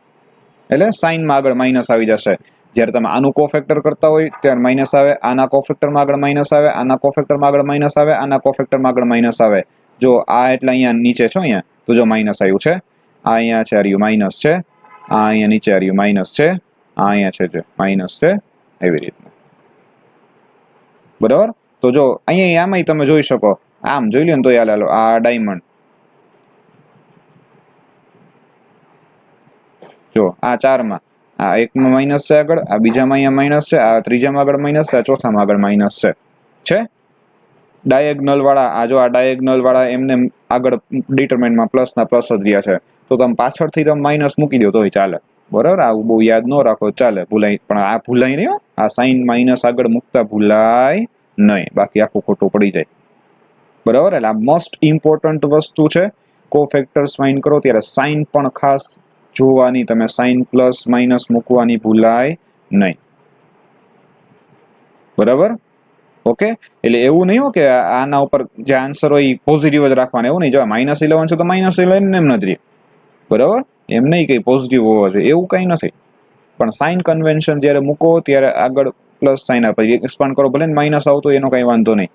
Speaker 1: એટલે સાઇનમાં આગળ માઇનસ આવી જશે. જ્યારે તમે આનું કોફેક્ટર કરતા હોય ત્યારે માઇનસ આવે, આના કોફેક્ટરમાં આગળ માઇનસ આવે, આના કોફેક્ટરમાં આગળ માઇનસ આવે, આના કોફેક્ટરમાં આગળ માઇનસ આવે. જો આ એટલે અહીંયા નીચે છે, અહીંયા તો જો માઇનસ આવ્યું છે, આ અહીંયા છે આ માઇનસ છે, આ અહીંયા નીચે આ માઇનસ છે, આ અહીંયા છે જે માઇનસ છે, એવી રીતના, બરાબર. તો જો અહીંયા આમાં તમે જોઈ શકો, આમ જોઈ લો ને તો હાલો આ ડાયમંડ, જો આ 4 માં, આ એકમાં માઇનસ છે આગળ, આ બીજામાં અહીંયા માઇનસ છે, આ ત્રીજામાં આગળ માઇનસ છે, આ ચોથામાં આગળ માઇનસ છે. ડાયગનલ વાળા, આ જો આ ડાયગનલ વાળા એમને આગળ ડિટરમિનન્ટમાં પ્લસના પ્લસ જ રહ્યા છે, તો તમે પાછળથી તમે માઇનસ મૂકી દો તોય ચાલે, બરાબર. આવું બહુ યાદ ન રાખો, ચાલે, ભૂલાય, પણ આ ભૂલાય નહીં, આ સાઇન માઇનસ આગળ મૂકતા ભૂલાય નહીં, બાકી આખું ખોટું પડી જાય, બરાબર. એટલે આ મોસ્ટ ઇમ્પોર્ટન્ટ વસ્તુ છે. કોફેક્ટર્સ ફાઇન્ડ કરો ત્યારે સાઇન પણ ખાસ જોવાની, તમે સાઇન પ્લસ માઇનસ મૂકવાની ભૂલાય નહીં, બરાબર. ઓકે, એટલે એવું નહીં હો કે આના ઉપર જે આન્સર હોય એ પોઝિટિવ જ રાખવાનો, એવું નહીં. જો -11 છે તો -11 એમ નથી, બરાબર? એમ નહીં કે પોઝિટિવ હોવો જોઈએ, એવું કંઈ નથી. પણ સાઇન કન્વેન્શન જ્યારે મૂકો ત્યારે આગળ પ્લસ સાઇન આપે, એક્સપાન્ડ કરો ભલે માઇનસ આવતો એનો કંઈ વાંધો નહીં.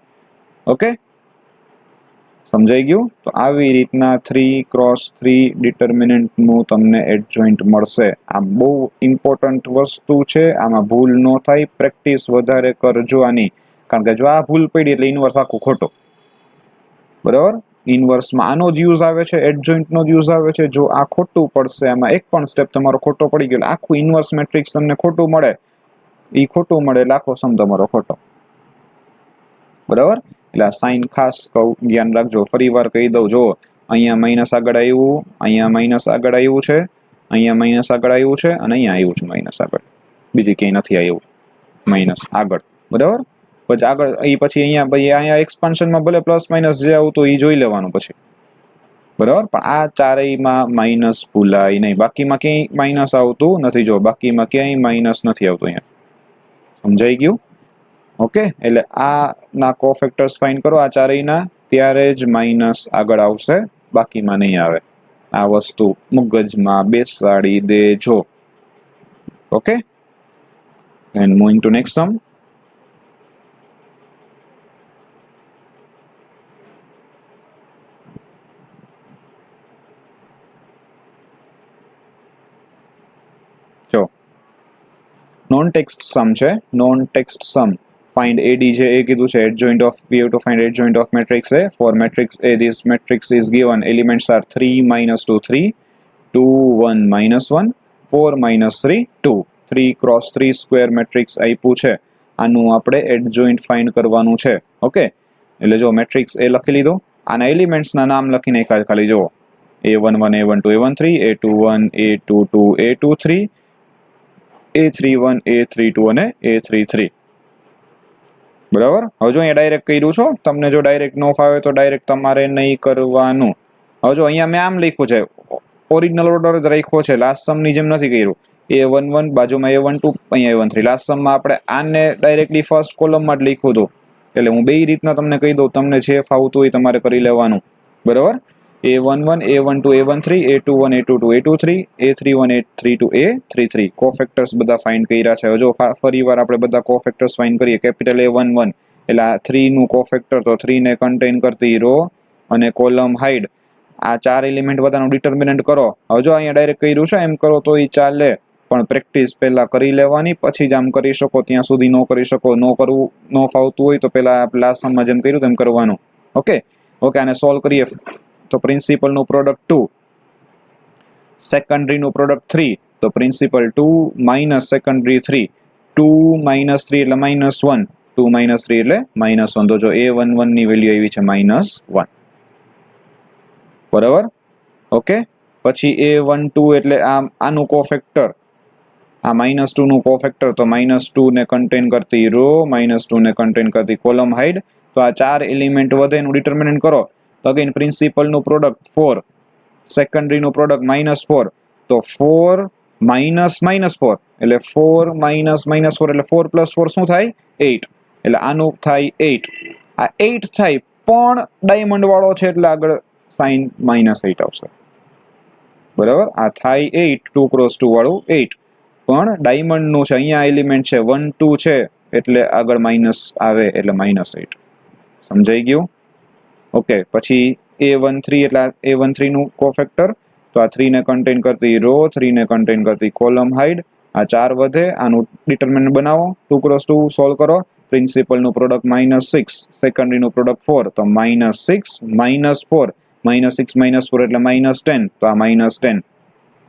Speaker 1: ઓકે, સમજાઈ ગયું? તો આવી રીતના 3x3 ડિટર્મિનન્ટનું તમને એડજોઇન્ટ મળશે. આ બહુ ઇમ્પોર્ટન્ટ વસ્તુ છે, આમાં ભૂલ ન થાય. પ્રેક્ટિસ વધારે કરજો આની, કારણ કે જો આ ભૂલ પડી એટલે ઇન્વર્સ આખું ખોટો, બરાબર? ઇન્વર્સમાં આનો જ યુઝ આવે છે, એડજોઇન્ટનો જ યુઝ આવે છે. જો આ ખોટું પડશે, આમાં એક પણ સ્ટેપ તમારો ખોટો પડી ગયો, આખું ઇન્વર્સ મેટ્રિક્સ તમને ખોટું મળે. એ ખોટું મળે એટલે આખો સમ તમારો ખોટો, બરાબર? એટલે આ સાઇન ખાસ કહું, ધ્યાન રાખજો. ફરી વાર કહી દઉં, જો અહીંયા માઇનસ આગળ આવ્યું, અહીંયા માઇનસ આગળ આવ્યું છે, અહીંયા માઇનસ આગળ આવ્યું છે, અને અહીંયા આવ્યું છે માઇનસ આગળ. બીજી ક્યાંય નથી આવ્યું માઇનસ આગળ, બરાબર? પછી આગળ એ પછી અહીંયા એક્સપાન્શનમાં ભલે પ્લસ માઇનસ જે આવતું એ જોઈ લેવાનું પછી, બરાબર? પણ આ ચારેયમાં માઇનસ ભૂલાય નહીં. બાકીમાં ક્યાંય માઇનસ આવતું નથી. જો બાકીમાં ક્યાંય માઇનસ નથી આવતું અહીંયા. સમજાઈ ગયું? ઓકે, એટલે આ ના કોફેક્ટર્સ ફાઇન્ડ કરો આ ચારેયના, ત્યારે જ માઇનસ આગળ આવશે, બાકીમાં નહીં આવે. આ વસ્તુ મગજમાં બેસાડી દેજો. Okay, and moving to next sum. જો નોન ટેક્સ્ટ સમ છે, નોન ટેક્સ્ટ સમ. find ADJ એ કીધું છે, adjoint of, we have to find adjoint of matrix A. For matrix A, this matrix is given, elements are 3 minus 2 3, 2 1 minus 1, 4 minus 3 2. 3 cross 3 square matrix આપ્યું છે, આનું આપણે adjoint find કરવાનું છે. Okay, એટલે જો મેટ્રિક્સ A લખી લીધો, આના એલિમેન્ટ્સના નામ લખી નાખ્યા ખાલી. જો A11 A12 A13, A21 A22 A23, A31 A32 અને A33, બરાબર? હવે જો અહીંયા ડાયરેક્ટ કર્યું છો, તમને જો ડાયરેક્ટ ન ફાવે તો ડાયરેક્ટ તમારે નહીં કરવાનું. હવે જો અહીંયા મેં આમ લખ્યું છે, ઓરિજિનલ ઓર્ડર જ રાખ્યો છે, લાસ્ટ સમની જેમ નથી કર્યું. A11 બાજુમાં A12, અહીંયા A13. લાસ્ટ સમમાં આપણે આને ડાયરેક્ટલી ફર્સ્ટ કોલમમાં જ લખ્યું હતું. એટલે હું બે રીતના તમને કહી દઉં, તમને જે ફાવતું હોય તમારે કરી લેવાનું, બરાબર? A11 A12 A13, A21 A22 A23, A31 A32 A33. કોફેક્ટર્સ બધા ફાઇન્ડ કર્યા છે. જો ફરી વાર આપણે બધા કોફેક્ટર્સ ફાઇન્ડ કરીએ. કેપિટલ A11 એટલે આ 3 નું કોફેક્ટર, તો 3 ને કન્ટેન કરતી રો અને કોલમ હાઇડ, આ ચાર એલિમેન્ટ બધાનું ડિટર્મિનન્ટ કરો. હવે જો અહીંયા ડાયરેક્ટ કર્યું છે, એમ કરો તો એ ચાલે, પણ પ્રેક્ટિસ પહેલા કરી લેવાની, પછી જ આમ કરી શકો. ત્યાં સુધી ન કરી શકો, ન કરવું, ન ફાવતું હોય તો પહેલા લાસ્ટ સમમાં જેમ કર્યું તેમ કરવાનું. ઓકે, આને સોલ્વ કરીએ. તો પ્રિન્સિપલનું પ્રોડક્ટ 2, સેકન્ડરીનું પ્રોડક્ટ 3, તો પ્રિન્સિપલ 2 માઇનસ સેકન્ડરી 3, 2 માઇનસ 3 એટલે -1, 2 માઇનસ 3 એટલે -1. તો જો A11 ની વેલ્યુ આવી છે -1, બરાબર? ઓકે, પછી A12 એટલે આનું કોફેક્ટર, આ -2 નું કોફેક્ટર, તો -2 ને કન્ટેન કરતી રો, -2 ને કન્ટેન કરતી કોલમ હાઇડ. તો આ ચાર એલિમેન્ટ વધે એનું ડિટર્મિનન્ટ કરો. તો અગેન પ્રિન્સિપલનું પ્રોડક્ટ 4, સેકન્ડરીનું પ્રોડક્ટ -4, તો 4 માઇનસ -4 એટલે 4 માઇનસ -4 એટલે 4 પ્લસ 4 શું થાય? 8. એટલે આનું થાય 8. આ 8 થાય, પણ ડાયમંડ વાળો છે એટલે આગળ સાઇન -8 આવશે, બરાબર? આ થાય 8, 2 ક્રોસ 2 વાળું 8, પણ ડાયમંડનું છે. અહીંયા એલિમેન્ટ છે 1 2 છે એટલે આગળ માઇનસ આવે એટલે -8. સમજાઈ ગયું? ઓકે, પછી A13 એટલે A13 નું કોફેક્ટર, તો આ 3 ને કન્ટેન કરતી રો, 3 ને કન્ટેન કરતી કોલમ હાઇડ. આ 4 વધે, આનું ડિટર્મિનન્ટ બનાવો. 2 ક્રોસ 2 સોલ્વ કરો. પ્રિન્સિપલનું પ્રોડક્ટ -6, સેકન્ડરીનું પ્રોડક્ટ 4, તો -6 -4, -6 -4 એટલે -10, તો આ -10.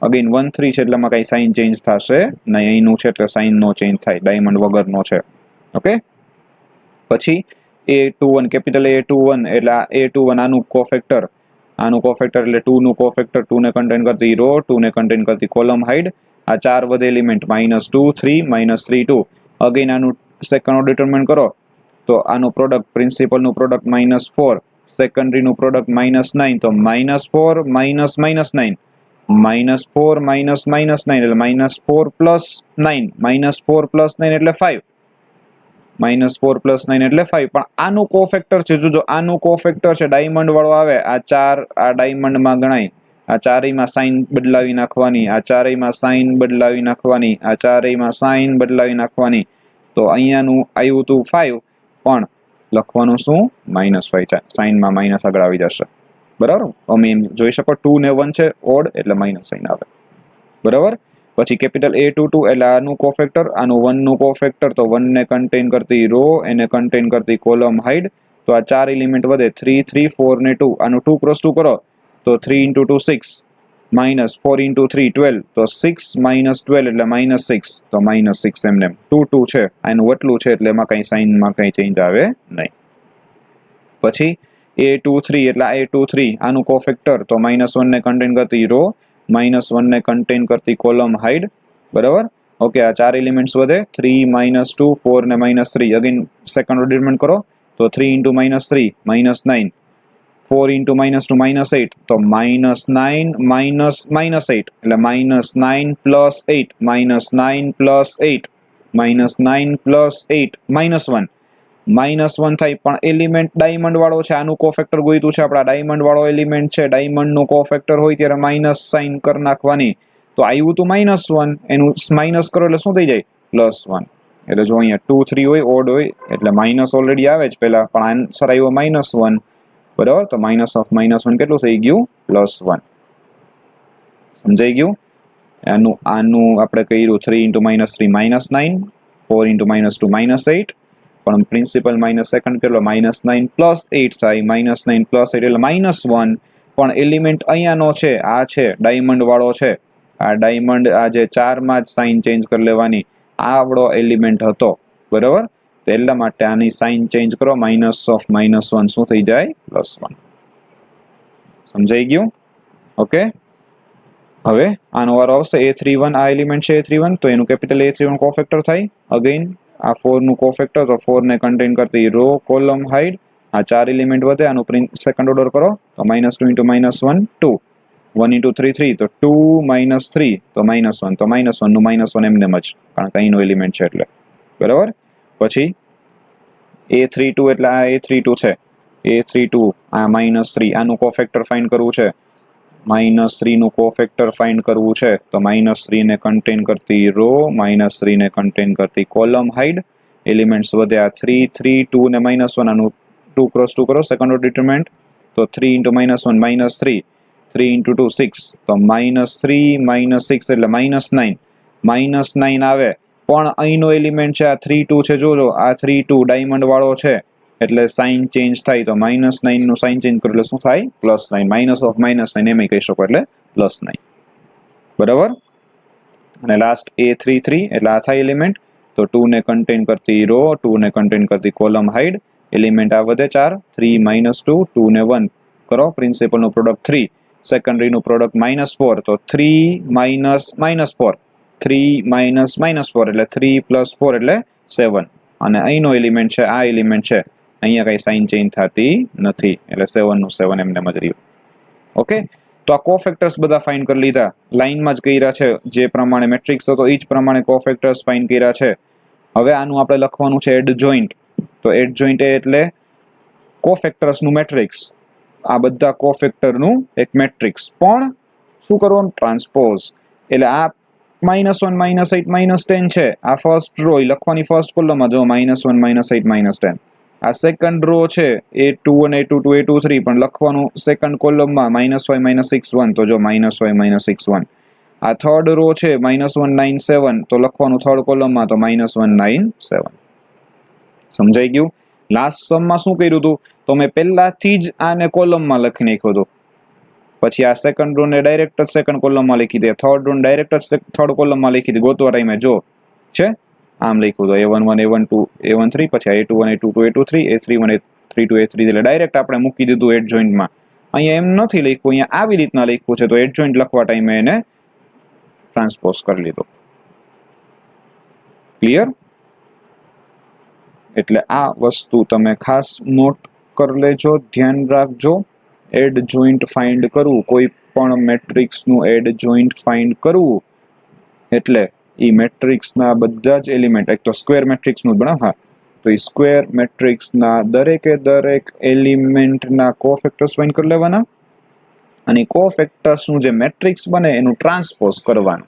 Speaker 1: અગેન 1 3 છે એટલે એમાં કઈ સાઇન ચેન્જ થશે નહીં, અહીંનું છે એટલે સાઇન નો ચેન્જ થાય, ડાયમંડ વગરનો છે. ઓકે, પછી A21, કેપિટલ A21 એટલે આ A21 આનું કોફેક્ટર, એટલે 2 નું કોફેક્ટર, 2 ને કન્ટેન કરતી રો, 2 ને કન્ટેન કરતી કોલમ હાઇડ. આ 4 વધે એલિમેન્ટ -2 3 -3 2. અગેન આનું સેકન્ડ ઓર્ડર ડિટરમિન કરો, તો આનું પ્રોડક્ટ, પ્રિન્સિપલનું પ્રોડક્ટ -4, સેકન્ડરીનું પ્રોડક્ટ -9, તો -4 -9, -4 -9 એટલે -4 + 9, -4 + 9 એટલે 5, -4 + 9 એટલે 5 પણ આનું કોફેક્ટર છે જો આનું કોફેક્ટર છે ડાયમંડ વાળો આવે આ 4 આ ડાયમંડ માં ગણાય આ ચારેયમાં સાઇન બદલાવી નાખવાની આ ચારેયમાં સાઇન બદલાવી નાખવાની આ ચારેયમાં સાઇન બદલાવી નાખવાની તો અહીંયાનું આવ્યું હતું 5 પણ લખવાનું શું -5 છે સાઇનમાં માઈનસ આગળ આવી જશે બરાબર અમે જોઈ શકો 2 ને 1 છે ઓડ એટલે માઈનસ સાઇન આવે બરાબર પછી કેપિટલ A22 એટલે આનું કોફેક્ટર આનું 1 નું કોફેક્ટર તો 1 ને કન્ટેન કરતી રો એને કન્ટેન કરતી કોલમ હાઇડ તો આ ચાર એલિમેન્ટ વધે 3 3 4 ને 2 આનું 2 × 2 કરો તો 3 × 2 6 -4 × 3 12 તો 6 - 12 એટલે -6 તો -6 એમને 2 2 છે આનું વટલું છે એટલે એમાં કઈ સાઇનમાં કઈ ચેન્જ આવે નહીં પછી A23 એટલે A23 આનું કોફેક્ટર તો -1 ને કન્ટેન કરતી રો -1 ને કન્ટેન કરતી કોલમ હાઇડ બરાબર ઓકે આ ચાર એલિમેન્ટ્સ વધે 3 -2 4 ને -3 અગેન સેકન્ડ ઓર્ડર ડિટરમાઇન કરો તો 3 × -3 -9 4 × -2 -8 તો -9 -8 એટલે -9 + 8 -9 + 8 -9 + 8 -1 થાય પણ એલિમેન્ટ ડાયમંડ વાળો છે આનું કોફેક્ટર ગોઈતું છે આપણા ડાયમંડ વાળો એલિમેન્ટ છે ડાયમંડ નું કોફેક્ટર હોય ત્યારે માઇનસ સાઇન કરી નાખવાની તો આવ્યું તો -1 એનું માઇનસ કરો એટલે શું થઈ જાય +1 એટલે જો અહીંયા 2 3 હોય ઓડ હોય એટલે માઇનસ ઓલરેડી આવે જ પહેલા પણ આન્સર આવ્યો -1 બરાબર તો -1 કેટલું થઈ ગયું +1 સમજાઈ ગયું આનું આપણે કર્યું 3 × -3 -9 4 × -2 -8 પણ પ્રિન્સિપલ માઇનસ સેકન્ડ કેટલો -9 + 8 થાય -9 + 8 એટલે -1 પણ એલિમેન્ટ અહીંયાનો છે આ છે ડાયમંડ વાળો છે આ ડાયમંડ આ જે 4 માં જ સાઇન ચેન્જ કરી લેવાની આવડો એલિમેન્ટ હતો બરાબર તો એટલા માટે આની સાઇન ચેન્જ કરો -1 શું થઈ જાય +1 સમજાઈ ગયું ઓકે હવે આનો વારો આવશે A31 આ એલિમેન્ટ છે A31 તો એનું કેપિટલ A31 કોફેક્ટર થાય અગેન આ 4 નું કોફેક્ટર તો 4 ને કન્ટેન કરતી રો કોલમ હાઇડ આ ચાર એલિમેન્ટ વધે આનું સેકન્ડ ઓર્ડર કરો તો -2 × -1 2 1 × 3 3 તો 2 - 3 તો -1 તો -1 નું -1 એમને જ કારણ કે અહીંનો એલિમેન્ટ છે એટલે બરાબર પછી A32 એટલે આ A32 છે A32 આ -3 આનું કોફેક્ટર ફાઇન્ડ કરવું છે -3 નું કોફેક્ટર ફાઇન્ડ કરવું છે તો -3 ને કન્ટેન કરતી રો -3 ને કન્ટેન કરતી કોલમ હાઇડ એલિમેન્ટ્સ વધે આ 3 3 2 ને -1 આનું 2 × 2 કરો સેકન્ડ ઓર્ડર ડિટરમિનન્ટ તો 3 × -1 -3 3 × 2 6 તો -3 -6 એટલે -9 આવે પણ અહીંનો એલિમેન્ટ છે આ 3 2 છે જોજો આ 3 2 ડાયમંડ વાળો છે એટલે સાઇન ચેન્જ થાય તો -9 નું સાઇન ચેન્જ કરો એટલે શું થાય +9 -9 એમ કહી શકો એટલે +9 બરાબર અને લાસ્ટ A33 એટલે આ થાય એલિમેન્ટ તો 2 ને કન્ટેન કરતી રો 2 ને કન્ટેન કરતી કોલમ હાઇડ એલિમેન્ટ આ વધે 4 3 -2 2 ને 1 કરો પ્રિન્સિપલ નું પ્રોડક્ટ 3 સેકન્ડરી નું પ્રોડક્ટ -4 તો 3 -4 3 -4 એટલે 3 + 4 એટલે 7 અને અહીંનો એલિમેન્ટ છે આ એલિમેન્ટ છે અહીંયા કઈ સાઇન ચેન્જ થતી નથી એટલે 7 નું 7 એમને જ રહ્યું ઓકે તો આ કોફેક્ટર્સ બધા ફાઇન્ડ કરી લીધા લાઈનમાં જ કર્યા છે જે પ્રમાણે મેટ્રિક્સ હતો એ જ પ્રમાણે કોફેક્ટર્સ ફાઇન્ડ કર્યા છે હવે આનું આપણે લખવાનું છે એડજોઇન્ટ તો એડજોઇન્ટ એટલે કોફેક્ટર્સ નું મેટ્રિક્સ આ બધા કોફેક્ટરનું એક મેટ્રિક્સ પણ શું કરવાનું ટ્રાન્સપોઝ એટલે આ -1 -8 -10 છે આ ફર્સ્ટ રો લખવાની ફર્સ્ટ કોલમમાં જો -1 -8 -10 આ સેકન્ડ રો છે A2 અને A22 A23 પણ લખવાનું સેકન્ડ કોલમમાં -5 -6 1 તો જો -5 -6 1 આ થર્ડ રો છે -1 9 7 તો લખવાનું થર્ડ કોલમમાં તો -1 9 7 સમજાઈ ગયું લાસ્ટ સમમાં શું કર્યું હતું તો મેં પહેલાથી જ આને કોલમમાં લખી નાખ્યું હતું પછી આ સેકન્ડ રો ને ડાયરેક્ટ સેકન્ડ કોલમમાં લખી દે થર્ડ રો ડાયરેક્ટ થર્ડ કોલમમાં લખી દે ગોતવા ટાઈમે જો છે આમ લખ્યું તો A11 A12 A13 પછી A21 A22 A23 A31 A32 A33 એટલે ડાયરેક્ટ આપણે મૂકી દીધું એડ જોઈન્ટમાં અહીંયા એમ નથી લખ્યું અહીંયા આવી રીતના લખ્યું છે તો એડ જોઈન્ટ લખવા ટાઈમે એને ટ્રાન્સપોઝ કરી લીધો ક્લિયર એટલે આ વસ્તુ તમે ખાસ નોટ કરી લેજો ધ્યાન રાખજો એડ જોઈન્ટ ફાઇન્ડ કરવું કોઈ પણ મેટ્રિક્સ નું એડ જોઈન્ટ ફાઇન્ડ કરવું એટલે એ મેટ્રિક્સના બધા જ એલિમેન્ટ એક તો સ્ક્વેર મેટ્રિક્સનું બનાવ હા તો એ સ્ક્વેર મેટ્રિક્સના દરેકે દરેક એલિમેન્ટના કોફેક્ટર્સ ફાઇન્ડ કરી લેવાના અને કોફેક્ટર્સનું જે મેટ્રિક્સ બને એનું ટ્રાન્સપોઝ કરવાનું,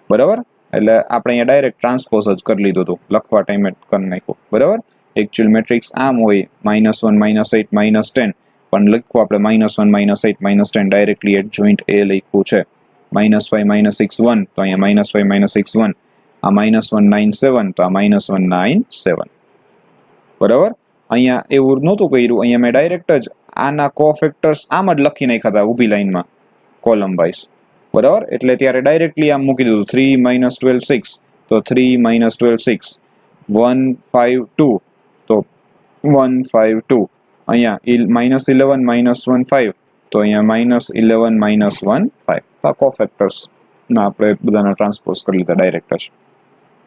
Speaker 1: બરાબર. એટલે આપણે અહીંયા ડાયરેક્ટ ટ્રાન્સપોઝ જ કરી લીધું હતું, લખવા ટાઈમે કરી નાખ્યું, બરાબર. એકચ્યુઅલ મેટ્રિક્સ આમ હોય -1 -8 -10, પણ લખવું આપણે -1 -8 -10 ડાયરેક્ટલી એટ જોઈન્ટ એ લખ્યું છે. -5 -6 1 તો અહીંયા -5 -6 1, આ -1 9 7 તો આ -1 9 7, બરાબર. અહીંયા એવું નહોતું કર્યું, અહીંયા મેં ડાયરેક્ટ જ આના કોફેક્ટર્સ આમ જ લખી નાખ્યા હતા ઊભી લાઈનમાં કોલમ વાઇઝ, બરાબર. એટલે ત્યારે ડાયરેક્ટલી આમ મૂકી દીધું 3 - 12 6 તો 3 - 12 6, 1 5 2 તો 1 5 2, અહીંયા -11 -1 5 તો અહીંયા -11 -1 5. આ કોફેક્ટર્સના આપણે બધાના ટ્રાન્સપોઝ કરી લીધા ડાયરેક્ટ જ.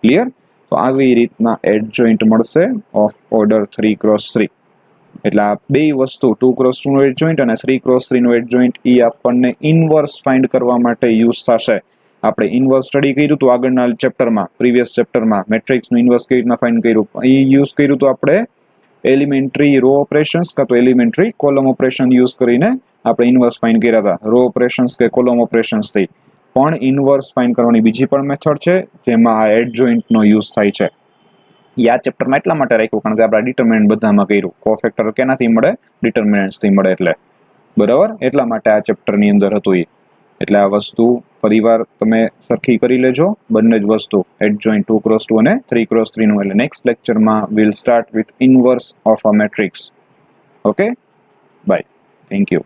Speaker 1: ક્લિયર? તો આવી રીતના એડજોઇન્ટ મળશે ઓફ ઓર્ડર 3x3. એટલે આ બે વસ્તુ 2x2 નું એડજોઇન્ટ અને 3x3 નું એડજોઇન્ટ એ આપણને ઇનવર્સ ફાઇન્ડ કરવા માટે યુઝ થશે. આપણે ઇનવર્સ સ્ટડી કર્યું હતું આગળના ચેપ્ટરમાં, પ્રીવિયસ ચેપ્ટરમાં મેટ્રિક્સનું ઇનવર્સ કેવી રીતના ફાઇન્ડ કર્યું, એ યુઝ કર્યું હતું આપણે એલિમેન્ટરી રો ઓપરેશન્સ કાં તો એલિમેન્ટરી કોલમ ઓપરેશન યુઝ કરીને આપણે ઇનવર્સ ફાઇન્ડ કર્યા હતા. રો ઓપરેશન્સ કે કોલમ ઓપરેશન્સથી પણ ઇનવર્સ ફાઇન્ડ કરવાની બીજી પણ મેથડ છે જેમાં આ એડજોઇન્ટનો યુઝ થાય છે. આ ચેપ્ટરમાં એટલા માટે રાખ્યું કારણ કે આપણે ડિટર્મિનન્ટ બધામાં કર્યું. કોફેક્ટર કેનાથી મળે? ડિટર્મિનન્ટ્સથી મળે, એટલે બરાબર. એટલા માટે આ ચેપ્ટરની અંદર હતું એ. એટલે આ વસ્તુ ફરીવાર તમે સરખી કરી લેજો, બંને જ વસ્તુ એડજોઇન્ટ 2x2 અને 3x3 નું. એટલે નેક્સ્ટ લેક્ચરમાં will start with inverse of a matrix. Okay, bye, thank you.